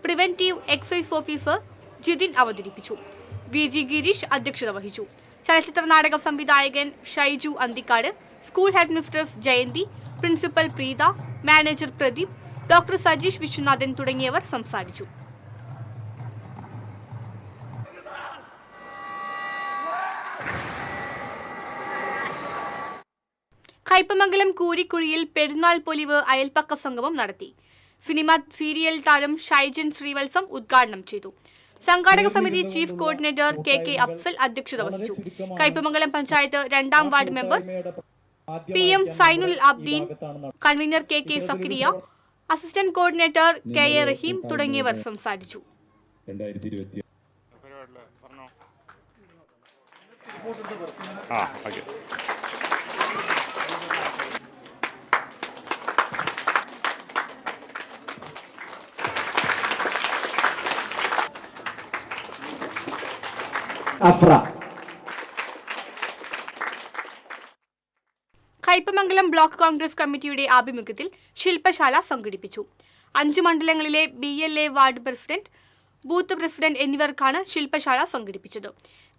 പ്രിവെന്റീവ് എക്സൈസ് ഓഫീസർ ജിതിൻ അവതരിപ്പിച്ചു. VG ഗിരീഷ് അധ്യക്ഷത വഹിച്ചു. ചലച്ചിത്ര നാടക സംവിധായകൻ Shaiju Anthikad, school head mistress Jayanthi, principal Preetha, manager Pradeep, doctor Sajeesh Viswanathan തുടങ്ങിയവർ സംസാരിച്ചു. കയ്പമംഗലം കൂരിക്കുഴിയിൽ പെരുന്നാൾ പൊലിവ് അയൽപ്പക്ക സംഗമം നടത്തി. സിനിമ സീരിയൽ താരം ഷൈജൻ ശ്രീവത്സം ഉദ്ഘാടനം ചെയ്തു. സംഘാടക സമിതി ചീഫ് കോർഡിനേറ്റർ KK അഫ്സൽ അധ്യക്ഷത വഹിച്ചു. Kaipamangalam panchayat 2ാം ward member PM Zainul Abdeen, convener KK സക്കരിയ, അസിസ്റ്റന്റ് കോർഡിനേറ്റർ KA റഹീം തുടങ്ങിയവർ സംസാരിച്ചു. കയ്പമംഗലം ബ്ലോക്ക് കോൺഗ്രസ് കമ്മിറ്റിയുടെ ആഭിമുഖ്യത്തിൽ ശില്പശാല സംഘടിപ്പിച്ചു. 5 മണ്ഡലങ്ങളിലെ BLA ward president, booth president എന്നിവർക്കാണ് ശില്പശാല സംഘടിപ്പിച്ചത്.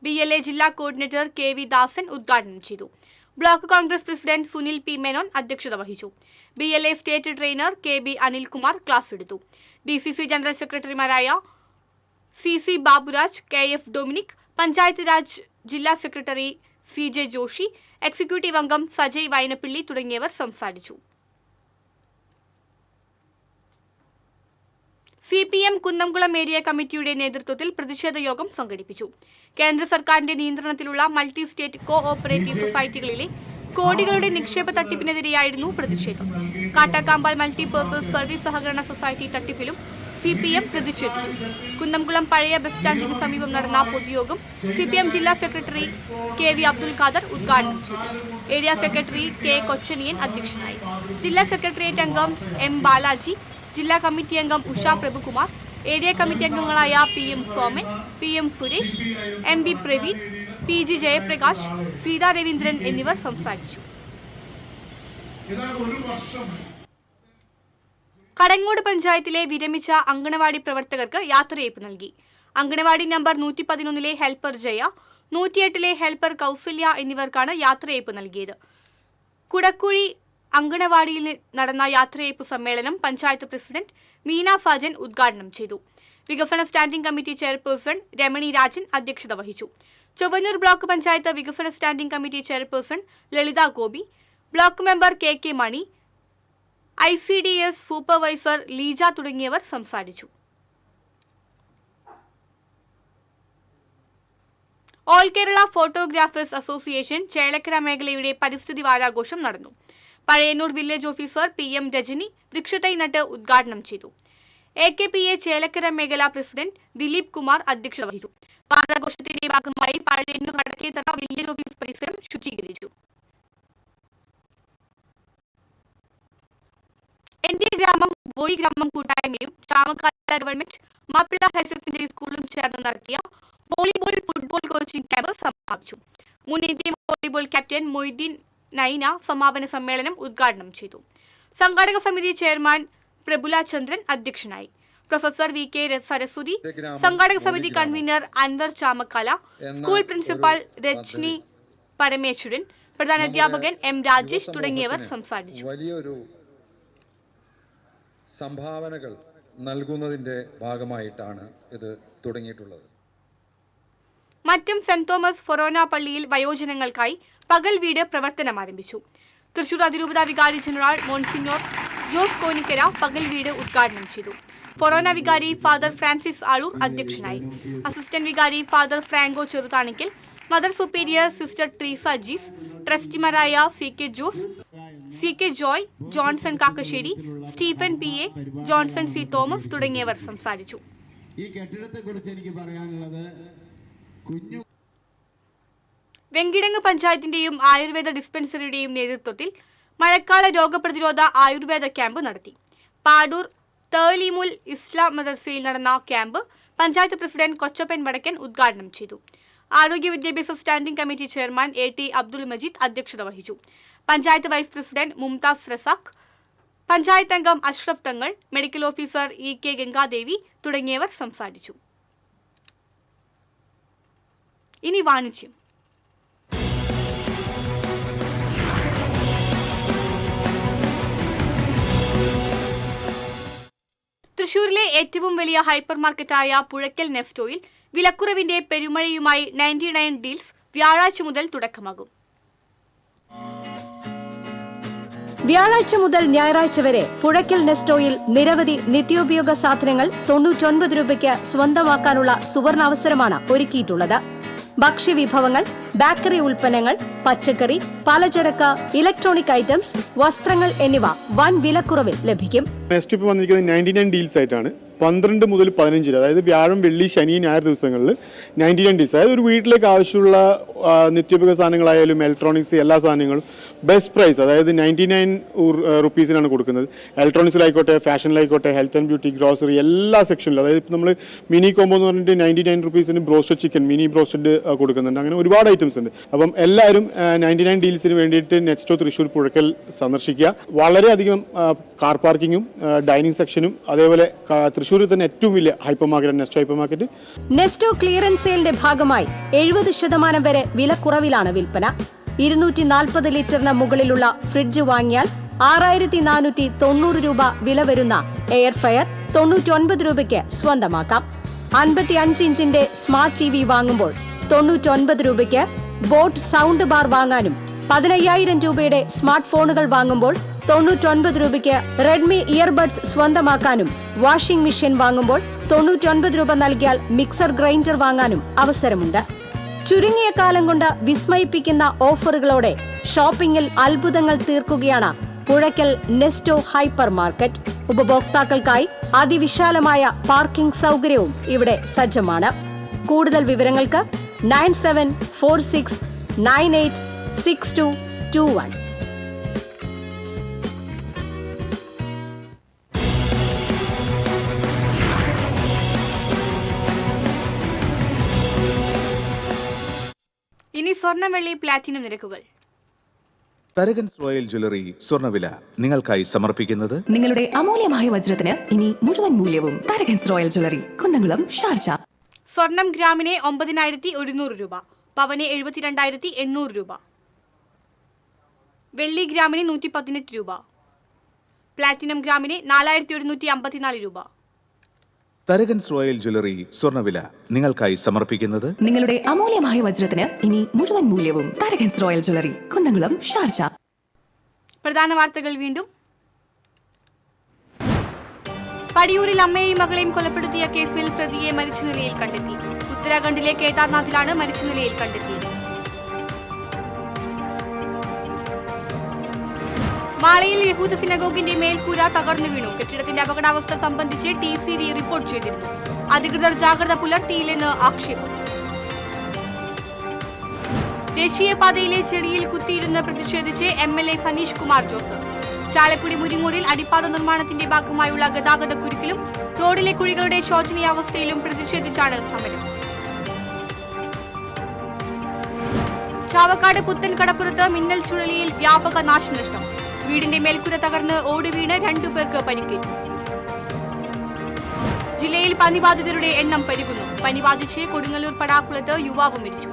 BLA ജില്ലാ കോർഡിനേറ്റർ KV ദാസൻ ഉദ്ഘാടനം ചെയ്തു. Block Congress president Sunil P Menon അധ്യക്ഷത വഹിച്ചു. BLA state trainer KB Anilkumar class എടുത്തു. DCC ജനറൽ സെക്രട്ടറിമാരായ CC Baburaj, KF Dominic, panchayat Raj ജില്ലാ സെക്രട്ടറി CJ ജോഷി, എക്സിക്യൂട്ടീവ് അംഗം സജയ് വൈനപ്പിള്ളി തുടങ്ങിയവർ സംസാരിച്ചു. CPM കുന്നംകുളം ഏരിയ കമ്മിറ്റിയുടെ നേതൃത്വത്തിൽ പ്രതിഷേധ യോഗം സംഘടിപ്പിച്ചു. കേന്ദ്ര സർക്കാരിന്റെ നിയന്ത്രണത്തിലുള്ള മൾട്ടി സ്റ്റേറ്റ് കോ ഓപ്പറേറ്റീവ് സൊസൈറ്റികളിലെ കോടികളുടെ നിക്ഷേപ തട്ടിപ്പിനെതിരെയായിരുന്നു പ്രതിഷേധം. കാട്ടാക്കാമ്പാൽ മൾട്ടിപർപ്പസ് സർവീസ് സഹകരണ സൊസൈറ്റി തട്ടിപ്പിലും CPM പ്രതിഷേധിച്ചു. കുന്നംകുളം പഴയ ബസ് സ്റ്റാൻഡിന് സമീപം നടന്ന പൊതുയോഗം CPM ജില്ലാ സെക്രട്ടറി KV അബ്ദുൽ ഖാദർ ഉദ്ഘാടനം ചെയ്തു. ഏരിയ സെക്രട്ടറി K കൊച്ചനിയൻ അധ്യക്ഷനായി. ജില്ലാ സെക്രട്ടേറിയറ്റ് അംഗം M ബാലാജി, ജില്ലാ കമ്മിറ്റി അംഗം ഉഷ പ്രഭുകുമാർ, ഏരിയ കമ്മിറ്റി അംഗങ്ങളായ PM Soman, PM Suresh, MB Praveen, PG Jayaprakash, Seetha Raveendran എന്നിവർ സംസാരിച്ചു. കടങ്ങോട് പഞ്ചായത്തിലെ വിരമിച്ച അങ്കണവാടി പ്രവർത്തകർക്ക് യാത്രയയപ്പ് നൽകി. Anganwadi number 111 helper Jaya, 108 helper Kousalya എന്നിവർക്കാണ് യാത്രയയപ്പ് നൽകിയത്. കുടക്കുഴി അങ്കണവാടിയിൽ നടന്ന യാത്രയയപ്പ് സമ്മേളനം പഞ്ചായത്ത് പ്രസിഡന്റ് മീന സാജൻ ഉദ്ഘാടനം ചെയ്തു. വികസന standing committee chairperson Ramani Rajan അധ്യക്ഷത വഹിച്ചു. ചൊവ്വന്നൂർ ബ്ലോക്ക് പഞ്ചായത്ത് വികസന standing committee chairperson Lalitha Gopi, block member K Mani, ICDS supervisor Leeja തുടങ്ങിയവർ സംസാരിച്ചു. All Kerala photographers association Chelakkara മേഖലയുടെ പരിസ്ഥിതി വാരാഘോഷം നടന്നു. Pazhayannur village officer PM Rajani വൃക്ഷത്തൈ നട്ട് ഉദ്ഘാടനം ചെയ്തു. AKPA ചേലക്കര മേഖല പ്രസിഡന്റ് ദിലീപ് കുമാർ അധ്യക്ഷത വഹിച്ചു. വാരാഘോഷത്തിന്റെ ഭാഗമായി പഴയന്നൂർ വടക്കേത്തറ വില്ലേജ് ഓഫീസ് പരിസരം ശുചീകരിച്ചു. എന്റെ ഗ്രാമം ബോയി ഗ്രാമം കൂട്ടായ്മയും Chamakkala government Mappila higher secondary സ്കൂളും ചേർന്ന് നടത്തിയ വോളിബോൾ ഫുട്ബോൾ കോച്ചിംഗ് ക്യാമ്പ് സമാപിച്ചു. മുൻ Indian volleyball captain Moideen Naina സമാപന സമ്മേളനം ഉദ്ഘാടനം ചെയ്തു. സംഘാടക സമിതി ചെയർമാൻ പ്രബുല ചന്ദ്രൻ അധ്യക്ഷനായി. പ്രൊഫസർ VK സരസ്വതി, സംഘാടക സമിതി convener Anwar Chamakkala, school principal Rajni Parameswaran, പ്രധാനാധ്യാപകൻ M രാജേഷ് തുടങ്ങിയവർ സംസാരിച്ചു. വലിയൊരു സംഭാവനകൾ നൽകുന്നതിന്റെ ഭാഗമായിട്ടാണ് ഇത് തുടങ്ങിയിട്ടുള്ളത്. മറ്റും സെന്റ് തോമസ് ഫൊറോന പള്ളിയിൽ വയോജനങ്ങൾക്കായി പകൽ വീട് പ്രവർത്തനം ആരംഭിച്ചു. തൃശൂർ അതിരൂപത വികാരി ജനറൽ മോൺസിഞ്ഞോർ ജോസ് കോനിക്കര പകൽ വീട് ഉദ്ഘാടനം ചെയ്തു. ഫൊറോന വികാരി ഫാദർ ഫ്രാൻസിസ് ആളൂർ അധ്യക്ഷനായി. അസിസ്റ്റന്റ് വികാരി father Franco Cheruthanikkal, mother superior sister Treesa Jees, ട്രസ്റ്റിമാരായ CK Jose, CK Joy, Johnson Kakkassery, Stephen PA, Johnson C Thomas തുടങ്ങിയവർ സംസാരിച്ചു. ഈ കെട്ടിടത്തെക്കുറിച്ച് എനിക്ക് പറയാനുള്ളത്, വെങ്കിടങ്ങ് പഞ്ചായത്തിന്റെയും ആയുർവേദ ഡിസ്പെൻസറിയുടെയും നേതൃത്വത്തിൽ മഴക്കാല രോഗപ്രതിരോധ ആയുർവേദ ക്യാമ്പ് നടത്തി. പാടൂർ തേലീമുൽ ഇസ്ലാം മദ്രസയിൽ നടന്ന ക്യാമ്പ് പഞ്ചായത്ത് പ്രസിഡന്റ് കൊച്ചപ്പൻ വടക്കൻ ഉദ്ഘാടനം ചെയ്തു. ആരോഗ്യ വിദ്യാഭ്യാസ standing committee chairman AT Abdul Majeed അധ്യക്ഷത വഹിച്ചു. പഞ്ചായത്ത് വൈസ് പ്രസിഡന്റ് മുംതാസ് റസാഖ്, പഞ്ചായത്ത് അംഗം അഷ്റഫ് തങ്ങൾ, മെഡിക്കൽ ഓഫീസർ EK ഗംഗാദേവി തുടങ്ങിയവർ സംസാരിച്ചു. ഇനി വാണിജ്യം. തൃശൂരിലെ ഏറ്റവും വലിയ ഹൈപ്പർ മാർക്കറ്റായ പുഴയ്ക്കൽ നെസ്റ്റോയിൽ വിലക്കുറവിന്റെ പെരുമഴയുമായി 99 ഡീൽസ് വ്യാഴാഴ്ച മുതൽ തുടക്കമാകും. വ്യാഴാഴ്ച മുതൽ ഞായറാഴ്ച വരെ പുഴയ്ക്കൽ നെസ്റ്റോയിൽ നിരവധി നിത്യോപയോഗ സാധനങ്ങൾ 99 രൂപയ്ക്ക് സ്വന്തമാക്കാനുള്ള സുവർണാവസരമാണ് ഒരുക്കിയിട്ടുള്ളത്. ഭക്ഷ്യവിഭവങ്ങൾ, ബേക്കറി ഉൽപ്പന്നങ്ങൾ, പച്ചക്കറി, പലചരക്ക്, ഇലക്ട്രോണിക് ഐറ്റംസ്, വസ്ത്രങ്ങൾ എന്നിവ വൻ വിലക്കുറവിൽ ലഭിക്കും. നെക്സ്റ്റ് ഇപ്പോൾ വന്നിരിക്കുന്നത് 99 ഡീൽസ് ആയിട്ടാണ്. 12 മുതൽ 15 വരെ, അതായത് വ്യാഴം, വെള്ളി, ശനി, ഞായർ ദിവസങ്ങളിൽ 99 ഡീൽസ്. അതായത് ഒരു വീട്ടിലേക്ക് ആവശ്യമുള്ള നിത്യോപയോഗ സാധനങ്ങളായാലും ഇലക്ട്രോണിക്സ് എല്ലാ സാധനങ്ങളും ബെസ്റ്റ് പ്രൈസ്, അതായത് 99 റുപ്പീസിനാണ് കൊടുക്കുന്നത്. ഇലക്ട്രോണിക്സിലായിക്കോട്ടെ, ഫാഷനിലായിക്കോട്ടെ, ഹെൽത്ത് ആൻഡ് ബ്യൂട്ടി, ഗ്രോസറി എല്ലാ സെക്ഷനിലും. അതായത് ഇപ്പോൾ നമ്മൾ മിനി കോംബോ എന്ന് പറഞ്ഞിട്ട് 99 റുപ്പീസിന് ബ്രോസ്റ്റഡ് ചിക്കൻ, മിനി ബ്രോസ്റ്റഡ് കൊടുക്കുന്നുണ്ട്. അങ്ങനെ ഒരുപാട് ഐറ്റംസ് ഉണ്ട്. അപ്പം എല്ലാവരും 99 ഡീൽസിന് വേണ്ടിയിട്ട് നെക്സ്റ്റോ തൃശ്ശൂർ പുഴയ്ക്കൽ സന്ദർശിക്കുക. വളരെയധികം കാർ പാർക്കിങ്ങും ഡൈനിങ് സെക്ഷനും, അതേപോലെ തൃശ്ശൂരിൽ തന്നെ ഏറ്റവും വലിയ hyper market Nesto hyper market. Nesto clearance സെയിലിന്റെ ഭാഗമായി 70% വരെ വിലക്കുറവിലാണ് വിൽപ്പന. 240 ലിറ്ററിന് മുകളിലുള്ള ഫ്രിഡ്ജ് വാങ്ങിയാൽ 6490 രൂപ വില വരുന്ന എയർ ഫയർ 99 രൂപയ്ക്ക് സ്വന്തമാക്കാം. 55 ഇഞ്ചിന്റെ സ്മാർട്ട് TV വാങ്ങുമ്പോൾ 99 രൂപയ്ക്ക് ബോട്ട് സൗണ്ട് ബാർ വാങ്ങാനും 15,000 രൂപയുടെ സ്മാർട്ട് ഫോണുകൾ വാങ്ങുമ്പോൾ 99 രൂപയ്ക്ക് റെഡ്മി ഇയർബഡ്സ് സ്വന്തമാക്കാനും, വാഷിംഗ് മെഷീൻ വാങ്ങുമ്പോൾ 99 രൂപ നൽകിയാൽ മിക്സർ ഗ്രൈൻഡർ വാങ്ങാനും അവസരമുണ്ട്. ചുരുങ്ങിയ കാലം കൊണ്ട് വിസ്മയിപ്പിക്കുന്ന ഓഫറുകളോടെ ഷോപ്പിംഗിൽ അത്ഭുതങ്ങൾ തീർക്കുകയാണ് പുഴയ്ക്കൽ നെസ്റ്റോ ഹൈപ്പർ മാർക്കറ്റ്. ഉപഭോക്താക്കൾക്കായി അതിവിശാലമായ പാർക്കിംഗ് സൗകര്യവും ഇവിടെ സജ്ജമാണ്. കൂടുതൽ വിവരങ്ങൾക്ക് 9746986221. ഇനി സ്വർണ്ണം, വെള്ളി, പ്ലാറ്റിനം നിരക്കുകൾ. തരകൻസ് റോയൽ ജ്വല്ലറി സ്വർണ്ണവില നിങ്ങൾക്കായി സമർപ്പിക്കുന്നത് നിങ്ങളുടെ അമൂല്യമായ വജ്രത്തിന് ഇനി മുഴുവൻ മൂല്യവും Tharakans royal jewellery, Kunnamkulam, Sharjah. സ്വർണം ഗ്രാമിന് 9100 രൂപ, പവന് 72,800 രൂപ. വെള്ളി ഗ്രാമിന് 118 രൂപ. പ്ലാറ്റിനം ഗ്രാമിന് 4,154 രൂപ. തരകൻസ് റോയൽ ജ്വല്ലറി സ്വർണ്ണവില നിങ്ങൾക്കായി സമർപ്പിക്കുന്നത് നിങ്ങളുടെ അമൂല്യമായ വജ്രത്തിന് ഇനി മുഴുവൻ മൂല്യവും Tharakans royal jewellery, Kunnamkulam, Sharjah. പ്രധാന വാർത്തകൾ വീണ്ടും. പടിയൂരിൽ അമ്മയെയും മകളെയും കൊലപ്പെടുത്തിയ കേസിൽ പ്രതിയെ മരിച്ച നിലയിൽ കണ്ടെത്തി. ഉത്തരാഖണ്ഡിലെ കേദാർനാഥിലാണ് മരിച്ച നിലയിൽ കണ്ടെത്തിയത്. മാളയിൽ യഹൂദ സിനഗോഗിന്റെ മേൽക്കൂര തകർന്നു വീണു. കെട്ടിടത്തിന്റെ അപകടാവസ്ഥ സംബന്ധിച്ച് TCV റിപ്പോർട്ട് ചെയ്തിരുന്നു. അധികൃതർ ജാഗ്രത പുലർത്തിയില്ലെന്ന് ആക്ഷേപം. ദേശീയപാതയിലെ ചെടിയിൽ കുത്തിയിരുന്ന് പ്രതിഷേധിച്ച് MLA സനീഷ് കുമാർ ജോസഫ്. ചാലക്കുടി മുരിങ്ങൂരിൽ അടിപ്പാത നിർമ്മാണത്തിന്റെ ഭാഗമായുള്ള ഗതാഗത കുരുക്കിലും റോഡിലെ കുഴികളുടെ ശോചനീയാവസ്ഥയിലും പ്രതിഷേധിച്ചാണ് സമരം. ചാവക്കാട് പുത്തൻ കടപ്പുറത്ത് മിന്നൽ ചുഴലിയിൽ വ്യാപക നാശനഷ്ടം. വീടിന്റെ മേൽക്കൂര തകർന്ന് ഓടി വീണ് 2 പേർക്ക് പരിക്കേറ്റു. ജില്ലയിൽ പനി ബാധിതരുടെ എണ്ണം പെരുകുന്നു. പനി ബാധിച്ച് കൊടുങ്ങല്ലൂർ പടാക്കുളത്ത് യുവാവ് മരിച്ചു.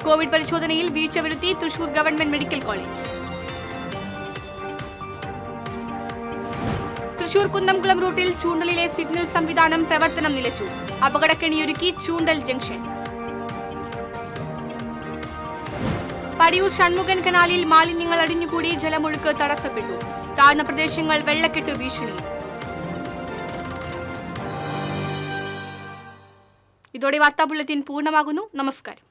കോവിഡ് പരിശോധനയിൽ വീഴ്ച വരുത്തി Thrissur government medical college. Thrissur Kunnamkulam റൂട്ടിൽ ചൂണ്ടലിലെ സിഗ്നൽ സംവിധാനം പ്രവർത്തനം നിലച്ചു. അപകടക്കെണിയൊരുക്കി ചൂണ്ടൽ ജംഗ്ഷൻ. പടിയൂർ ഷൺമുഖൻ കനാലിൽ മാലിന്യങ്ങൾ അടിഞ്ഞുകൂടി ജലമൊഴുക്ക് തടസ്സപ്പെട്ടു. താഴ്ന്ന പ്രദേശങ്ങൾ വെള്ളക്കെട്ട് ഭീഷണി. ഇതോടെ വാർത്താ ബുള്ളറ്റിൻ പൂർണ്ണമാകുന്നു. നമസ്കാരം.